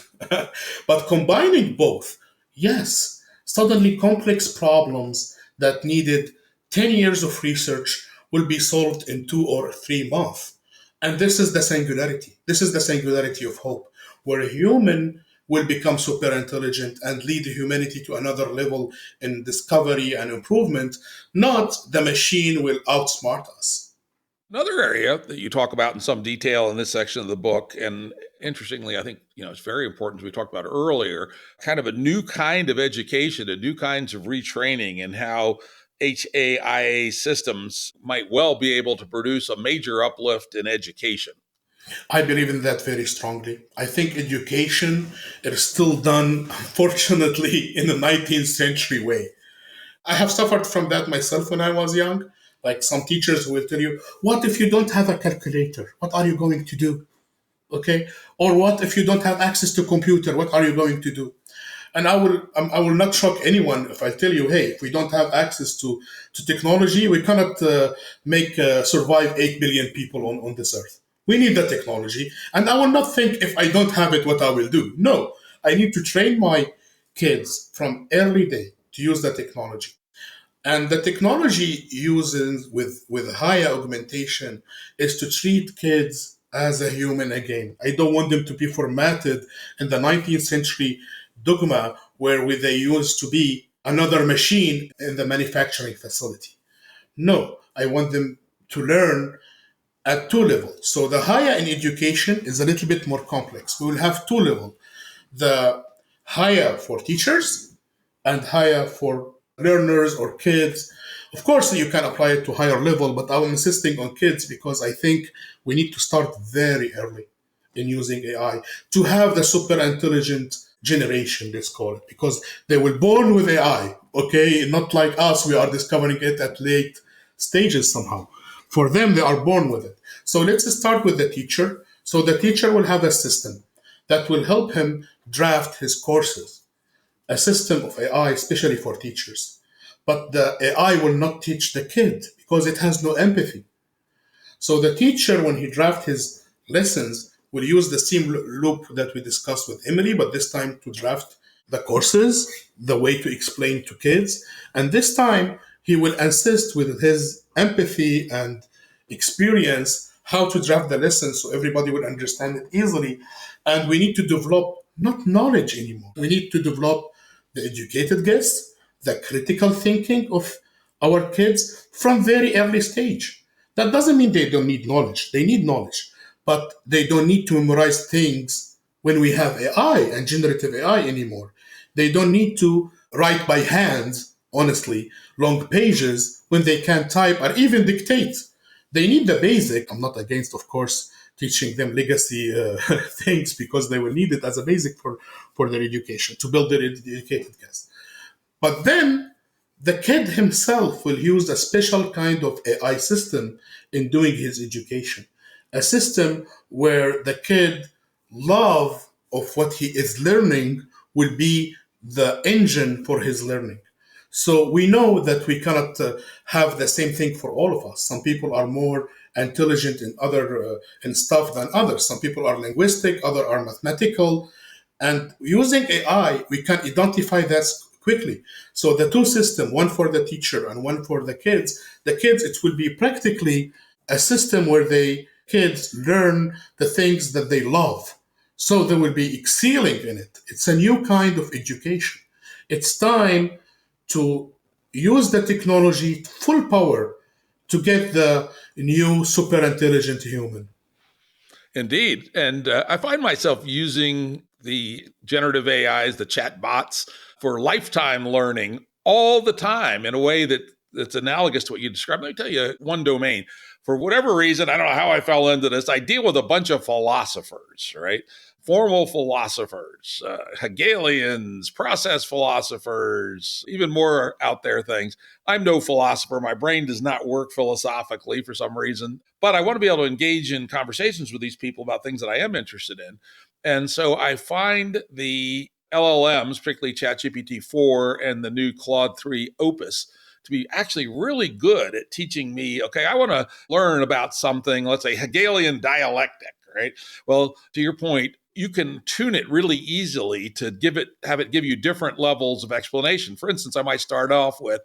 But combining both, yes, suddenly complex problems that needed 10 years of research will be solved in 2 or 3 months. And this is the singularity. This is the singularity of hope, where a human will become super intelligent and lead humanity to another level in discovery and improvement, not the machine will outsmart us. Another area that you talk about in some detail in this section of the book, and interestingly, I think it's very important, as we talked about earlier, kind of a new kind of education, a new kinds of retraining, and how HAIA systems might well be able to produce a major uplift in education. I believe in that very strongly. I think education is still done, unfortunately, in the 19th century way. I have suffered from that myself when I was young. Like some teachers will tell you, what if you don't have a calculator? What are you going to do? Okay. Or what if you don't have access to computer? What are you going to do? And I will not shock anyone if I tell you, hey, if we don't have access to technology, we cannot make survive 8 billion people on this earth. We need the technology, and I will not think if I don't have it, what I will do. No, I need to train my kids from early day to use the technology. And the technology uses with higher augmentation is to treat kids as a human again. I don't want them to be formatted in the 19th century dogma where they used to be another machine in the manufacturing facility. No, I want them to learn at 2 levels. So the higher in education is a little bit more complex. We will have 2 levels. The higher for teachers and higher for learners or kids. Of course, you can apply it to higher level, but I'm insisting on kids because I think we need to start very early in using AI to have the super intelligent generation, let's call it, because they were born with AI, okay? Not like us, we are discovering it at late stages somehow. For them, they are born with it. So let's start with the teacher. So the teacher will have a system that will help him draft his courses, a system of AI, especially for teachers. But the AI will not teach the kid because it has no empathy. So the teacher, when he drafts his lessons, will use the same loop that we discussed with Emily, but this time to draft the courses, the way to explain to kids. And this time, he will insist with his empathy and experience how to draft the lessons so everybody will understand it easily. And we need to develop not knowledge anymore. We need to develop the educated guess, the critical thinking of our kids from very early stage. That doesn't mean they don't need knowledge. They need knowledge, but they don't need to memorize things when we have AI and generative AI anymore. They don't need to write by hand, honestly, long pages when they can type or even dictate. They need the basic. I'm not against, of course, teaching them legacy things because they will need it as a basic for their education to build their educated guess. But then the kid himself will use a special kind of AI system in doing his education. A system where the kid love of what he is learning will be the engine for his learning. So we know that we cannot have the same thing for all of us. Some people are more intelligent in other in stuff than others. Some people are linguistic, others are mathematical, and using AI, we can identify that quickly. So the two systems, one for the teacher and one for the kids, it will be practically a system where the kids learn the things that they love. So they will be excelling in it. It's a new kind of education. It's time to use the technology full power to get the new super intelligent human. Indeed. And I find myself using the generative AIs, the chat bots, for lifetime learning all the time in a way that that's analogous to what you described. Let me tell you one domain. For whatever reason, I don't know how I fell into this. I deal with a bunch of philosophers, right? Formal philosophers, Hegelians, process philosophers, even more out there things. I'm no philosopher. My brain does not work philosophically for some reason, but I want to be able to engage in conversations with these people about things that I am interested in. And so I find the LLMs, particularly ChatGPT 4 and the new Claude 3 Opus, to be actually really good at teaching me, okay, I want to learn about something, let's say Hegelian dialectic, right? Well, to your point, you can tune it really easily to have it give you different levels of explanation. For instance, I might start off with,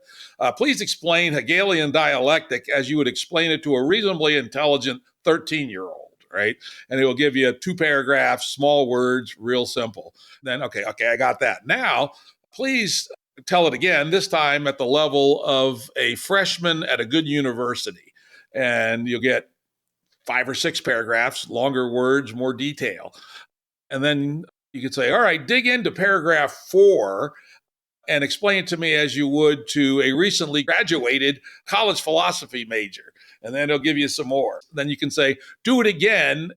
please explain Hegelian dialectic as you would explain it to a reasonably intelligent 13-year-old. Right. And it will give you 2 paragraphs, small words, real simple. Then, okay, I got that. Now, please tell it again, this time at the level of a freshman at a good university. And you'll get 5 or 6 paragraphs, longer words, more detail. And then you could say, all right, dig into paragraph 4 and explain it to me as you would to a recently graduated college philosophy major. And then it'll give you some more. Then you can say, do it again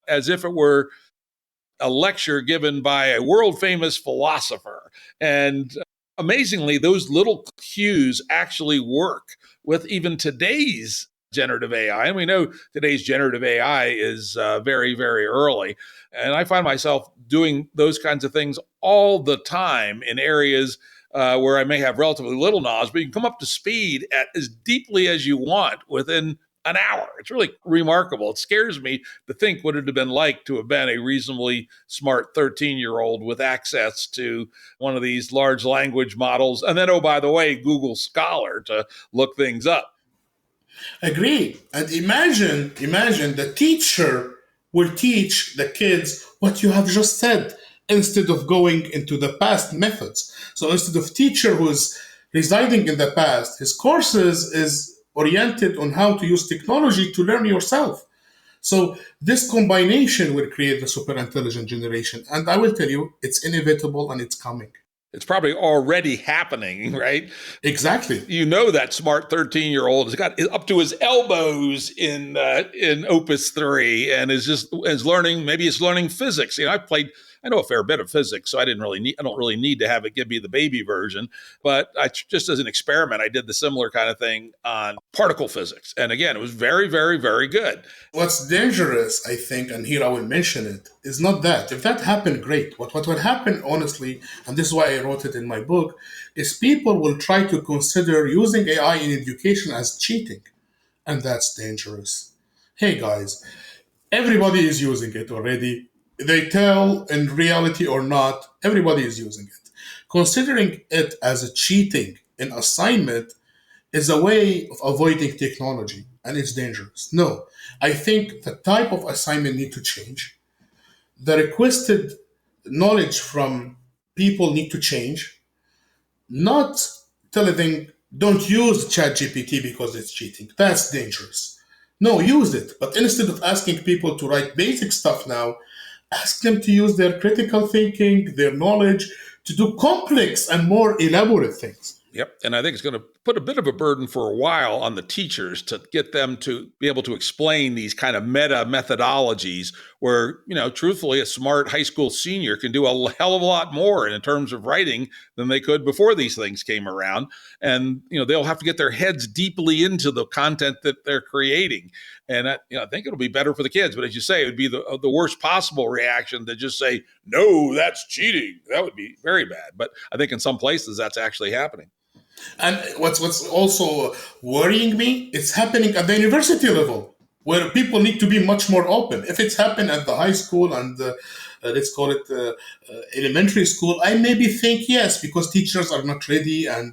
as if it were a lecture given by a world famous philosopher. And amazingly, those little cues actually work with even today's generative AI. And we know today's generative AI is very, very early. And I find myself doing those kinds of things all the time in areas where I may have relatively little knowledge, but you can come up to speed at as deeply as you want within an hour. It's really remarkable. It scares me to think what it would have been like to have been a reasonably smart 13-year-old with access to one of these large language models. And then, oh, by the way, Google Scholar to look things up. Agreed. And imagine the teacher will teach the kids what you have just said instead of going into the past methods. So instead of teacher who's residing in the past, his courses is oriented on how to use technology to learn yourself. So this combination will create the super intelligent generation. And I will tell you, it's inevitable and it's coming. It's probably already happening, right? Exactly. You know that smart 13-year-old has got up to his elbows in Opus 3 and is learning. Maybe it's learning physics. I know a fair bit of physics, so I don't really need to have it give me the baby version. But just as an experiment, I did the similar kind of thing on particle physics, and again, it was very, very, very good. What's dangerous, I think, and here I will mention it, is not that. If that happened, great. What would happen, honestly, and this is why I wrote it in my book, is people will try to consider using AI in education as cheating, and that's dangerous. Hey guys, everybody is using it already. They tell in reality or not, everybody is using it. Considering it as a cheating in assignment is a way of avoiding technology, and it's dangerous. No, I think the type of assignment need to change. The requested knowledge from people need to change. Not telling them don't use ChatGPT because it's cheating. That's dangerous. No, use it. But instead of asking people to write basic stuff now, ask them to use their critical thinking, their knowledge to do complex and more elaborate things. Yep. And I think it's going to put a bit of a burden for a while on the teachers to get them to be able to explain these kind of meta methodologies where, truthfully, a smart high school senior can do a hell of a lot more in terms of writing than they could before these things came around. And, they'll have to get their heads deeply into the content that they're creating. And, I think it'll be better for the kids. But as you say, it would be the worst possible reaction to just say, no, that's cheating. That would be very bad. But I think in some places that's actually happening. And what's also worrying me, it's happening at the university level, where people need to be much more open. If it's happened at the high school and let's call it elementary school, I maybe think yes, because teachers are not ready and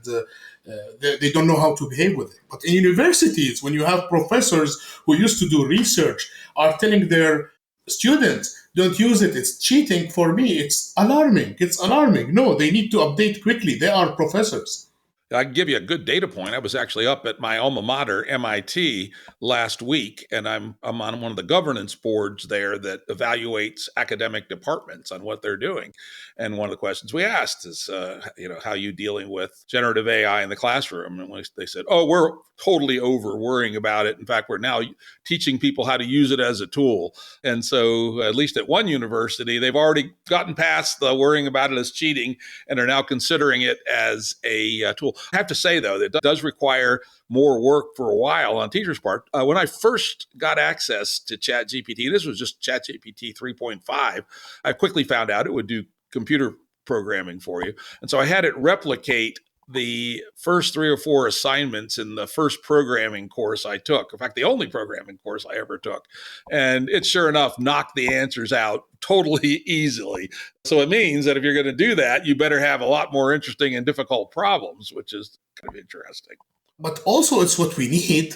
they don't know how to behave with it. But in universities, when you have professors who used to do research are telling their students, don't use it, it's cheating, for me, it's alarming. It's alarming. No, they need to update quickly. They are professors. I can give you a good data point. I was actually up at my alma mater, MIT, last week, and I'm on one of the governance boards there that evaluates academic departments on what they're doing. And one of the questions we asked is, how are you dealing with generative AI in the classroom? And they said, oh, we're totally over worrying about it. In fact, we're now teaching people how to use it as a tool. And so, at least at one university, they've already gotten past the worrying about it as cheating and are now considering it as a tool. I have to say, though, that it does require more work for a while on teachers' part. When I first got access to ChatGPT, this was just ChatGPT 3.5, I quickly found out it would do computer programming for you. And so I had it replicate the first 3 or 4 assignments in the first programming course I took. In fact, the only programming course I ever took. And it sure enough knocked the answers out totally easily. So it means that if you're going to do that, you better have a lot more interesting and difficult problems, which is kind of interesting. But also, it's what we need.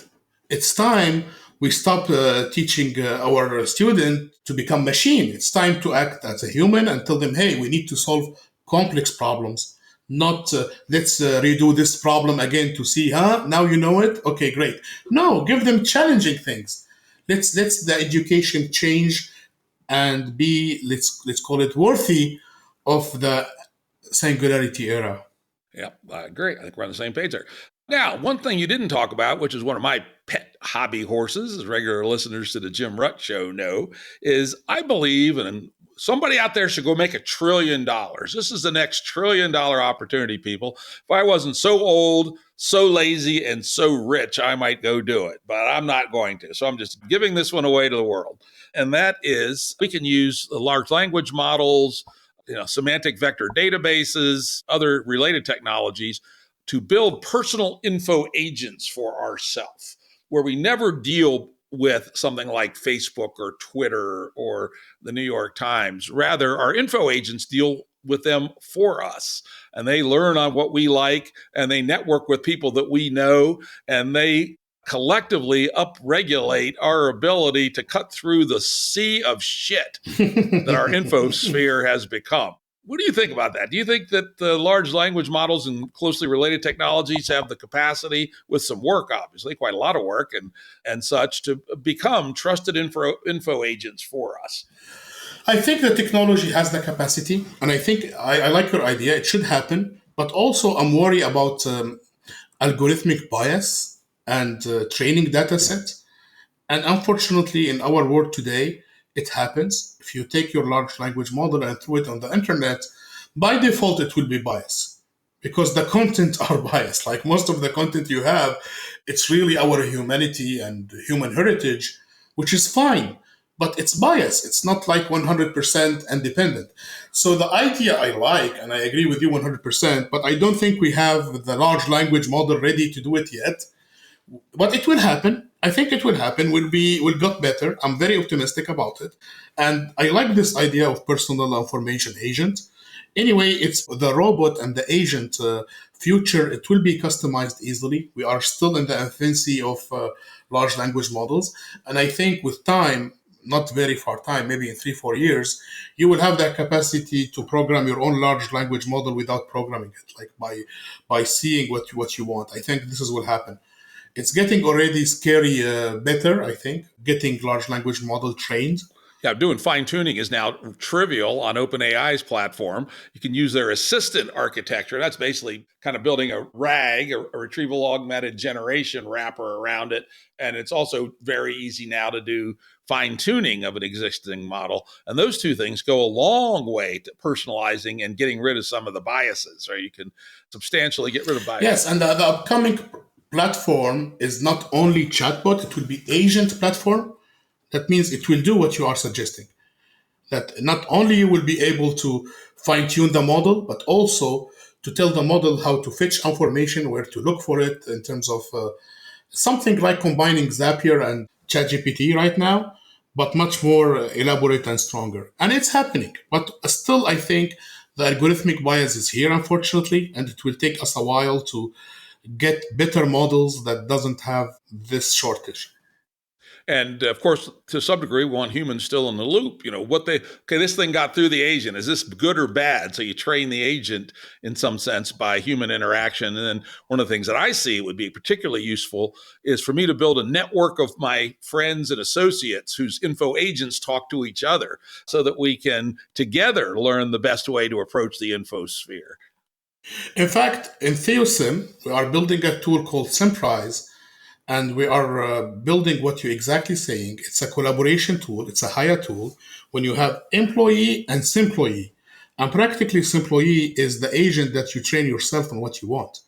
It's time we stop teaching our student to become machine. It's time to act as a human and tell them, hey, we need to solve complex problems. Not let's redo this problem again to see, now you know it. Okay, great. No, give them challenging things. Let's the education change and be let's call it worthy of the singularity era. Yeah, I agree. I think we're on the same page there. Now, one thing you didn't talk about, which is one of my pet hobby horses, as regular listeners to the Jim Rutt Show know, is I believe, and somebody out there should go make $1 trillion. This is the next $1 trillion opportunity, people. If I wasn't so old, so lazy, and so rich, I might go do it, but I'm not going to. So I'm just giving this one away to the world. And that is, we can use the large language models, semantic vector databases, other related technologies to build personal info agents for ourselves, where we never deal with something like Facebook or Twitter or the New York Times. Rather, our info agents deal with them for us, and they learn on what we like, and they network with people that we know, and they collectively upregulate our ability to cut through the sea of shit that our infosphere has become. What do you think about that? Do you think that the large language models and closely related technologies have the capacity, with some work, obviously, quite a lot of work and such, to become trusted info agents for us? I think the technology has the capacity, and I think I like your idea. It should happen, but also I'm worried about algorithmic bias and training data set. And unfortunately, in our world today, it happens. If you take your large language model and throw it on the internet, by default, it will be biased because the content are biased. Like most of the content you have, it's really our humanity and human heritage, which is fine, but it's biased. It's not like 100% independent. So the idea I like, and I agree with you 100%, but I don't think we have the large language model ready to do it yet. But it will happen. I think it will happen. We'll get better. I'm very optimistic about it. And I like this idea of personal information agent. Anyway, it's the robot and the agent future. It will be customized easily. We are still in the infancy of large language models. And I think with time, not very far time, maybe in 3-4 years, you will have that capacity to program your own large language model without programming it, like by seeing what you want. I think this will happen. It's getting already scary better, I think, getting large language model trained. Yeah, doing fine tuning is now trivial on OpenAI's platform. You can use their assistant architecture. That's basically kind of building a RAG, a retrieval augmented generation wrapper around it. And it's also very easy now to do fine tuning of an existing model. And those two things go a long way to personalizing and getting rid of some of the biases, or you can substantially get rid of biases. Yes, and the upcoming platform is not only chatbot, it will be agent platform. That means it will do what you are suggesting. That not only you will be able to fine tune the model, but also to tell the model how to fetch information, where to look for it in terms of something like combining Zapier and ChatGPT right now, but much more elaborate and stronger. And it's happening. But still, I think the algorithmic bias is here, unfortunately, and it will take us a while to get better models that doesn't have this shortage. And of course, to some degree, we want humans still in the loop. This thing got through the agent. Is this good or bad? So you train the agent in some sense by human interaction. And then one of the things that I see would be particularly useful is for me to build a network of my friends and associates whose info agents talk to each other so that we can together learn the best way to approach the infosphere. In fact, in Theosim, we are building a tool called Simprise, and we are building what you're exactly saying. It's a collaboration tool. It's a hire tool. When you have employee and symployee, and practically symployee is the agent that you train yourself on what you want.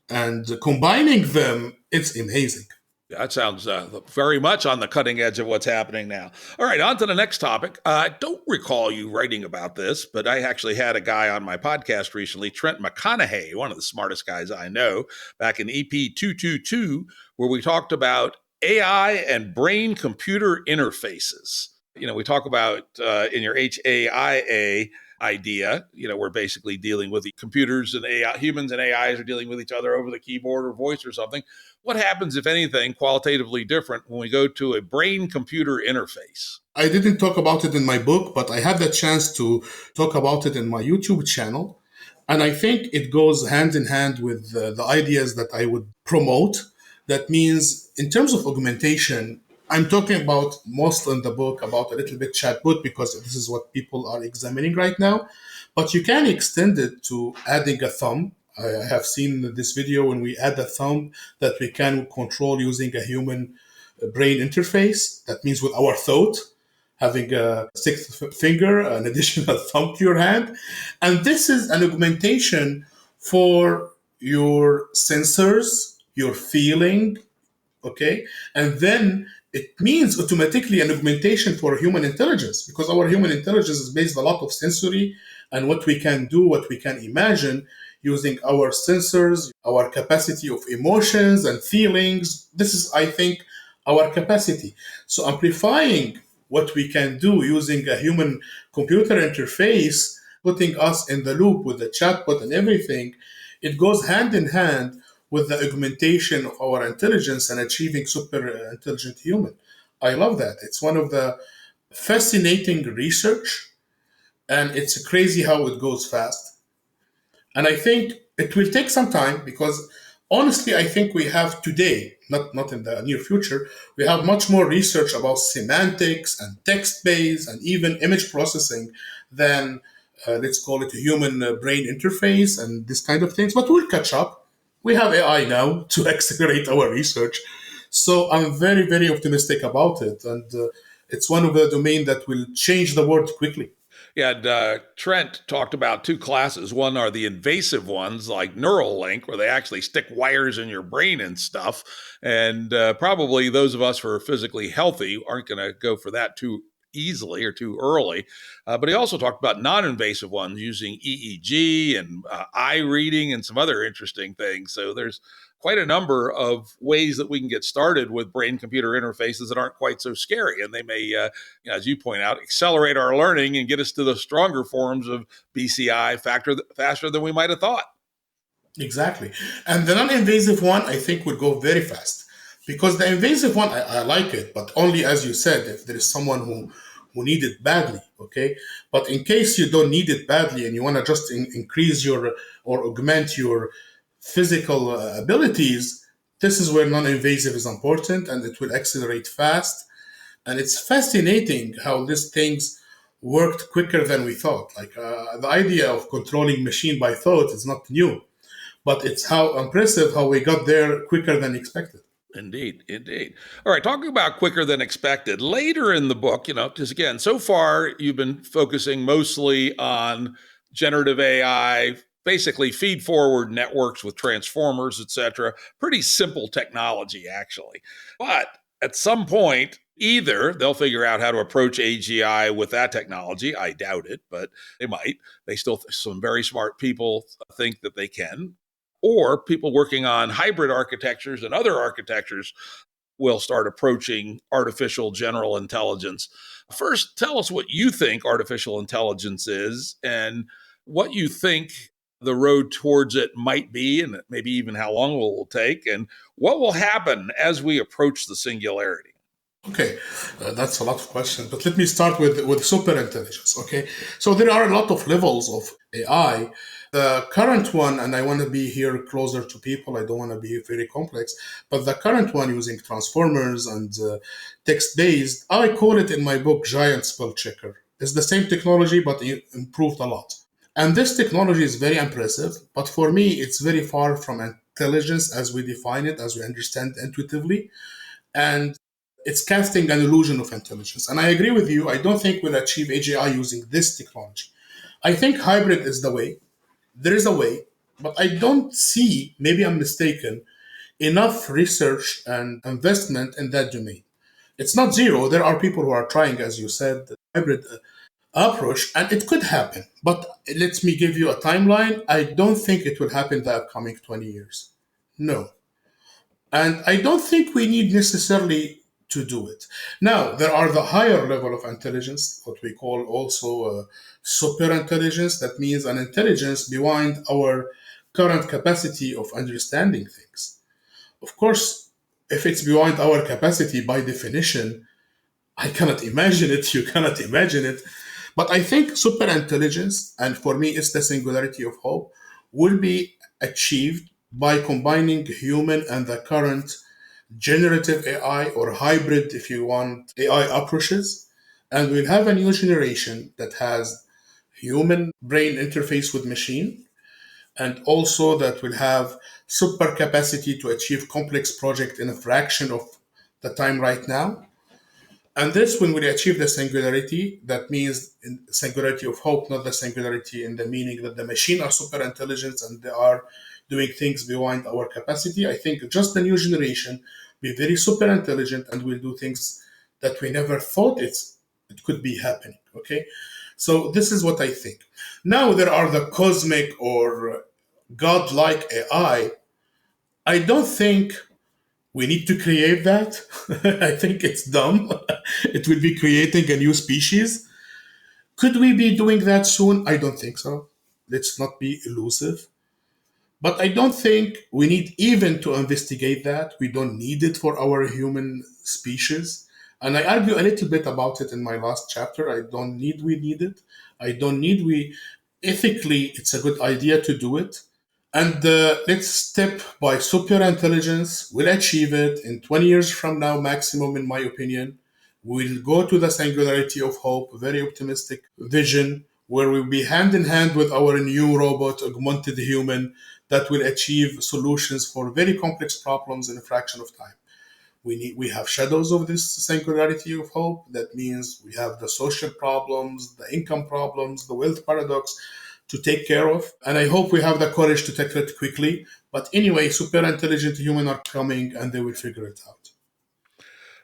And combining them, it's amazing. That sounds very much on the cutting edge of what's happening now. All right, on to the next topic. I don't recall you writing about this, but I actually had a guy on my podcast recently, Trent McConaughey, one of the smartest guys I know, back in EP 222, where we talked about AI and brain-computer interfaces. We talk about in your HAIA idea, we're basically dealing with the computers and AI, humans and AIs are dealing with each other over the keyboard or voice or something. What happens, if anything, qualitatively different when we go to a brain-computer interface? I didn't talk about it in my book, but I had the chance to talk about it in my YouTube channel. And I think it goes hand in hand with the ideas that I would promote. That means, in terms of augmentation, I'm talking about most in the book about a little bit chatbot because this is what people are examining right now. But you can extend it to adding a thumb. I have seen this video when we add a thumb that we can control using a human brain interface. That means with our thought, having a sixth finger, an additional thumb to your hand. And this is an augmentation for your sensors, your feeling, okay? And then it means automatically an augmentation for human intelligence because our human intelligence is based a lot of sensory and what we can do, what we can imagine using our sensors, our capacity of emotions and feelings. This is, I think, our capacity. So amplifying what we can do using a human computer interface, putting us in the loop with the chatbot and everything, it goes hand in hand with the augmentation of our intelligence and achieving super intelligent human. I love that. It's one of the fascinating research, and it's crazy how it goes fast. And I think it will take some time because honestly, I think we have today, not in the near future, we have much more research about semantics and text-based and even image processing than, let's call it a human brain interface and this kind of things. But we'll catch up. We have AI now to accelerate our research. So I'm very, very optimistic about it. And it's one of the domains that will change the world quickly. Yeah, and Trent talked about two classes. One are the invasive ones like Neuralink, where they actually stick wires in your brain and stuff. And probably those of us who are physically healthy aren't going to go for that too easily or too early. But he also talked about non-invasive ones using EEG and eye reading and some other interesting things. So there's quite a number of ways that we can get started with brain-computer interfaces that aren't quite so scary. And they may, as you point out, accelerate our learning and get us to the stronger forms of BCI faster than we might have thought. Exactly. And the non-invasive one, I think, would go very fast. Because the invasive one, I like it, but only, as you said, if there is someone who need it badly, okay? But in case you don't need it badly and you want to just increase your or augment your physical abilities, this is where non-invasive is important and it will accelerate fast. And it's fascinating how these things worked quicker than we thought. Like the idea of controlling machine by thought is not new, but it's how impressive how we got there quicker than expected. Indeed, indeed. All right, talking about quicker than expected. Later in the book, because again, so far you've been focusing mostly on generative AI, basically feed forward networks with transformers, et cetera. Pretty simple technology, actually. But at some point, either they'll figure out how to approach AGI with that technology. I doubt it, but they might. Some very smart people think that they can, or people working on hybrid architectures and other architectures will start approaching artificial general intelligence. First, tell us what you think artificial intelligence is and what you think the road towards it might be, and maybe even how long it will take, and what will happen as we approach the singularity. Okay, that's a lot of questions, but let me start with super intelligence. Okay, so there are a lot of levels of AI. The current one, and I want to be here closer to people, I don't want to be very complex, but the current one using transformers and text based, I call it in my book giant spell checker. It's the same technology, but improved a lot. And this technology is very impressive, but for me, it's very far from intelligence as we define it, as we understand intuitively. And it's casting an illusion of intelligence. And I agree with you. I don't think we'll achieve AGI using this technology. I think hybrid is the way. There is a way, but I don't see, maybe I'm mistaken, enough research and investment in that domain. It's not zero. There are people who are trying, as you said, the hybrid approach, and it could happen. But let me give you a timeline. I don't think it will happen in the upcoming 20 years. No. And I don't think we need necessarily to do it. Now, there are the higher level of intelligence, what we call also super intelligence. That means an intelligence beyond our current capacity of understanding things. Of course, if it's beyond our capacity by definition, I cannot imagine it, you cannot imagine it. But I think super intelligence, and for me, it's the singularity of hope, will be achieved by combining human and the current generative AI or hybrid, if you want, AI approaches. And we'll have a new generation that has human brain interface with machine, and also that will have super capacity to achieve complex project in a fraction of the time right now. And this, when we achieve the singularity, that means in singularity of hope, not the singularity in the meaning that the machine are super intelligent and they are doing things beyond our capacity. I think just the new generation be very super intelligent and will do things that we never thought it could be happening. Okay, so this is what I think. Now there are the cosmic or godlike AI. I don't think we need to create that. I think it's dumb. It will be creating a new species. Could we be doing that soon? I don't think so. Let's not be elusive. But I don't think we need even to investigate that. We don't need it for our human species. And I argue a little bit about it in my last chapter. I don't need we need it. I don't need we ethically it's a good idea to do it. And let's step by super intelligence. We'll achieve it in 20 years from now, maximum, in my opinion. We'll go to the singularity of hope, very optimistic vision, where we'll be hand in hand with our new robot, augmented human, that will achieve solutions for very complex problems in a fraction of time. We have shadows of this singularity of hope. That means we have the social problems, the income problems, the wealth paradox to take care of. And I hope we have the courage to tackle it quickly. But anyway, super intelligent humans are coming and they will figure it out.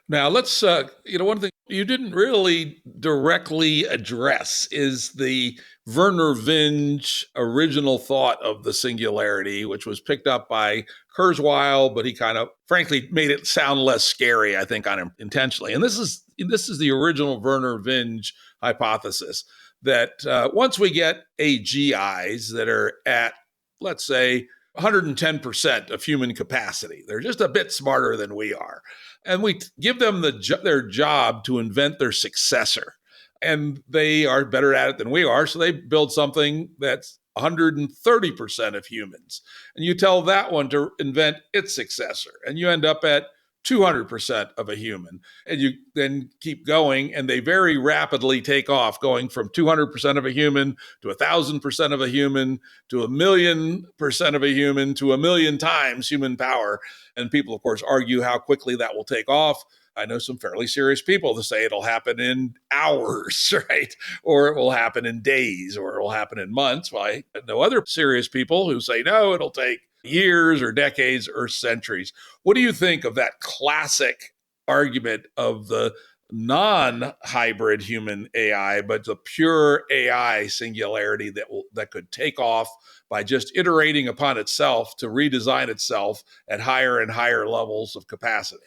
Now, let's, one thing you didn't really directly address is the Werner Vinge original thought of the singularity, which was picked up by Kurzweil, but he kind of, frankly, made it sound less scary, I think, unintentionally. And this is the original Werner Vinge hypothesis that once we get AGIs that are at, let's say, 110% of human capacity, they're just a bit smarter than we are, and we give them their job to invent their successor, and they are better at it than we are, so they build something that's 130% of humans, and you tell that one to invent its successor, and you end up at 200% of a human, and you then keep going, and they very rapidly take off, going from 200% of a human to 1,000% of a human to 1,000,000% of a human to 1,000,000 times human power. And people, of course, argue how quickly that will take off. I know some fairly serious people that say it'll happen in hours, right? Or it will happen in days, or it will happen in months. Well, I know other serious people who say, no, it'll take years or decades or centuries. What do you think of that classic argument of the non-hybrid human AI, but the pure AI singularity that could take off by just iterating upon itself to redesign itself at higher and higher levels of capacity?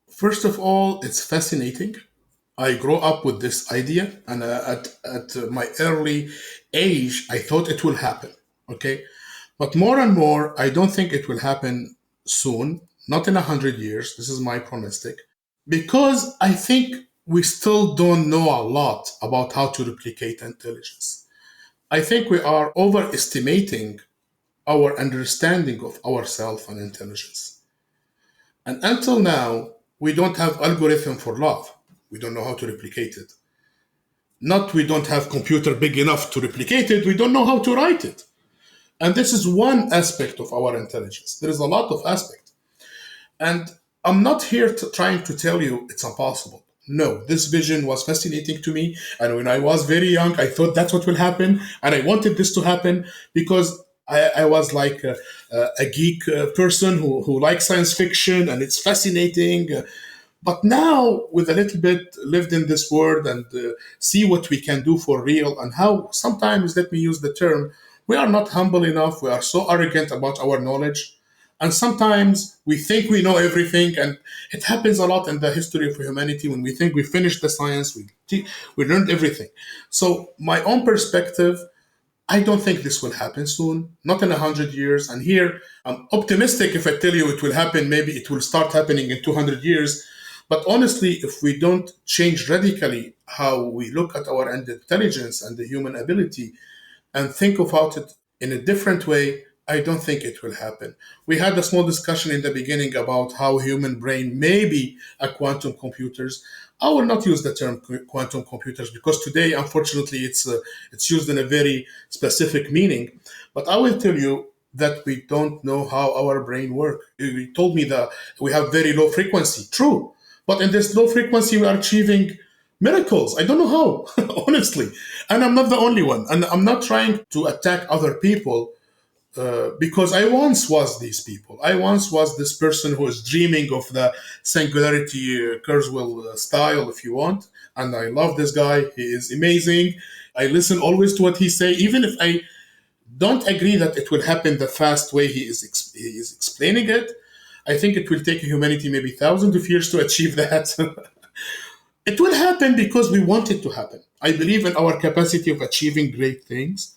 First of all, it's fascinating. I grew up with this idea, and at my early age, I thought it will happen. Okay, but more and more, I don't think it will happen soon. Not in 100 years. This is my pronostic. Because I think we still don't know a lot about how to replicate intelligence. I think we are overestimating our understanding of ourselves and intelligence. And until now, we don't have algorithm for love. We don't know how to replicate it. Not we don't have computer big enough to replicate it, we don't know how to write it. And this is one aspect of our intelligence. There is a lot of aspects. And I'm not here trying to tell you it's impossible. No, this vision was fascinating to me. And when I was very young, I thought that's what will happen. And I wanted this to happen because I was like a geek person who likes science fiction and it's fascinating. But now, with a little bit lived in this world and see what we can do for real, and how sometimes, let me use the term, we are not humble enough, we are so arrogant about our knowledge. And sometimes we think we know everything, and it happens a lot in the history of humanity when we think we finished the science, we learned everything. So, my own perspective, I don't think this will happen soon, not in 100 years. And here, I'm optimistic if I tell you it will happen, maybe it will start happening in 200 years. But honestly, if we don't change radically how we look at our intelligence and the human ability and think about it in a different way, I don't think it will happen. We had a small discussion in the beginning about how human brain may be a quantum computers. I will not use the term quantum computers because today, unfortunately, it's used in a very specific meaning. But I will tell you that we don't know how our brain works. You told me that we have very low frequency. True. But in this low frequency, we are achieving miracles. I don't know how, honestly. And I'm not the only one. And I'm not trying to attack other people because I once was these people. I once was this person who was dreaming of the Singularity Kurzweil style, if you want. And I love this guy. He is amazing. I listen always to what he say, even if I don't agree that it will happen the fast way he is explaining it. I think it will take humanity maybe thousands of years to achieve that. It will happen because we want it to happen. I believe in our capacity of achieving great things.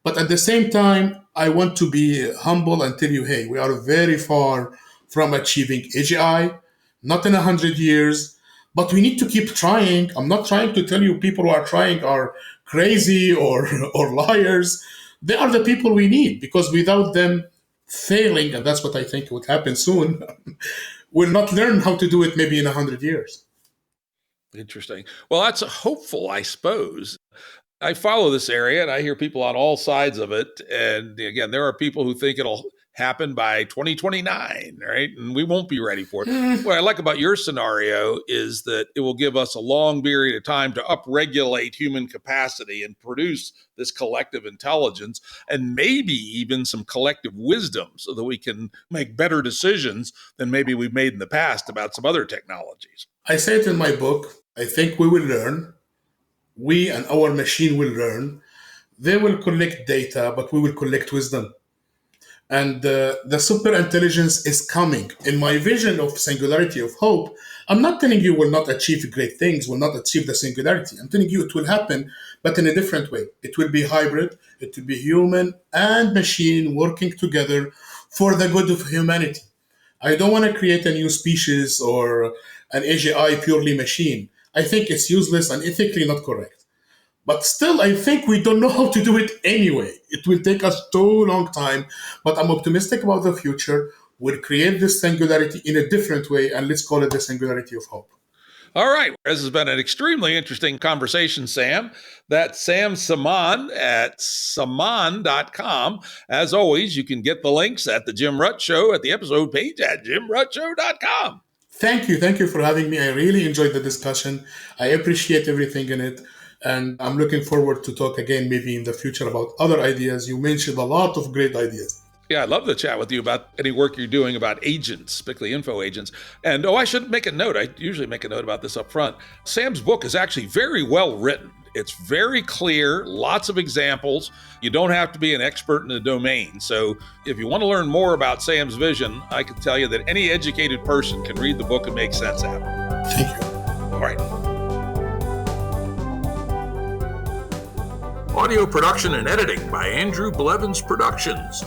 But at the same time, I want to be humble and tell you, hey, we are very far from achieving AGI, not in 100 years, but we need to keep trying. I'm not trying to tell you people who are trying are crazy or liars. They are the people we need because without them failing, and that's what I think would happen soon, we'll not learn how to do it maybe in 100 years. Interesting. Well, that's hopeful, I suppose. I follow this area and I hear people on all sides of it. And again, there are people who think it'll happen by 2029, right? And we won't be ready for it. What I like about your scenario is that it will give us a long period of time to upregulate human capacity and produce this collective intelligence and maybe even some collective wisdom so that we can make better decisions than maybe we've made in the past about some other technologies. I say it in my book. I think we will learn. We and our machine will learn. They will collect data, but we will collect wisdom. And the super intelligence is coming. In my vision of Singularity of Hope, I'm not telling you will not achieve great things, will not achieve the singularity. I'm telling you it will happen, but in a different way. It will be hybrid. It will be human and machine working together for the good of humanity. I don't want to create a new species or an AGI purely machine. I think it's useless and ethically not correct. But still, I think we don't know how to do it anyway. It will take us too long time, but I'm optimistic about the future. We'll create this singularity in a different way, and let's call it the Singularity of Hope. All right. This has been an extremely interesting conversation, Sam. That's Sam Sammane at sammane.com. As always, you can get the links at the Jim Rutt Show at the episode page at jimruttshow.com. Thank you. Thank you for having me. I really enjoyed the discussion. I appreciate everything in it. And I'm looking forward to talk again maybe in the future about other ideas. You mentioned a lot of great ideas. Yeah, I'd love to chat with you about any work you're doing about agents, particularly info agents. And I should make a note. I usually make a note about this up front. Sam's book is actually very well written. It's very clear, lots of examples. You don't have to be an expert in the domain. So if you want to learn more about Sam's vision, I can tell you that any educated person can read the book and make sense out of it. Thank you. All right. Audio production and editing by Andrew Blevins Productions.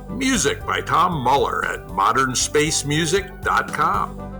Music by Tom Muller at modernspacemusic.com.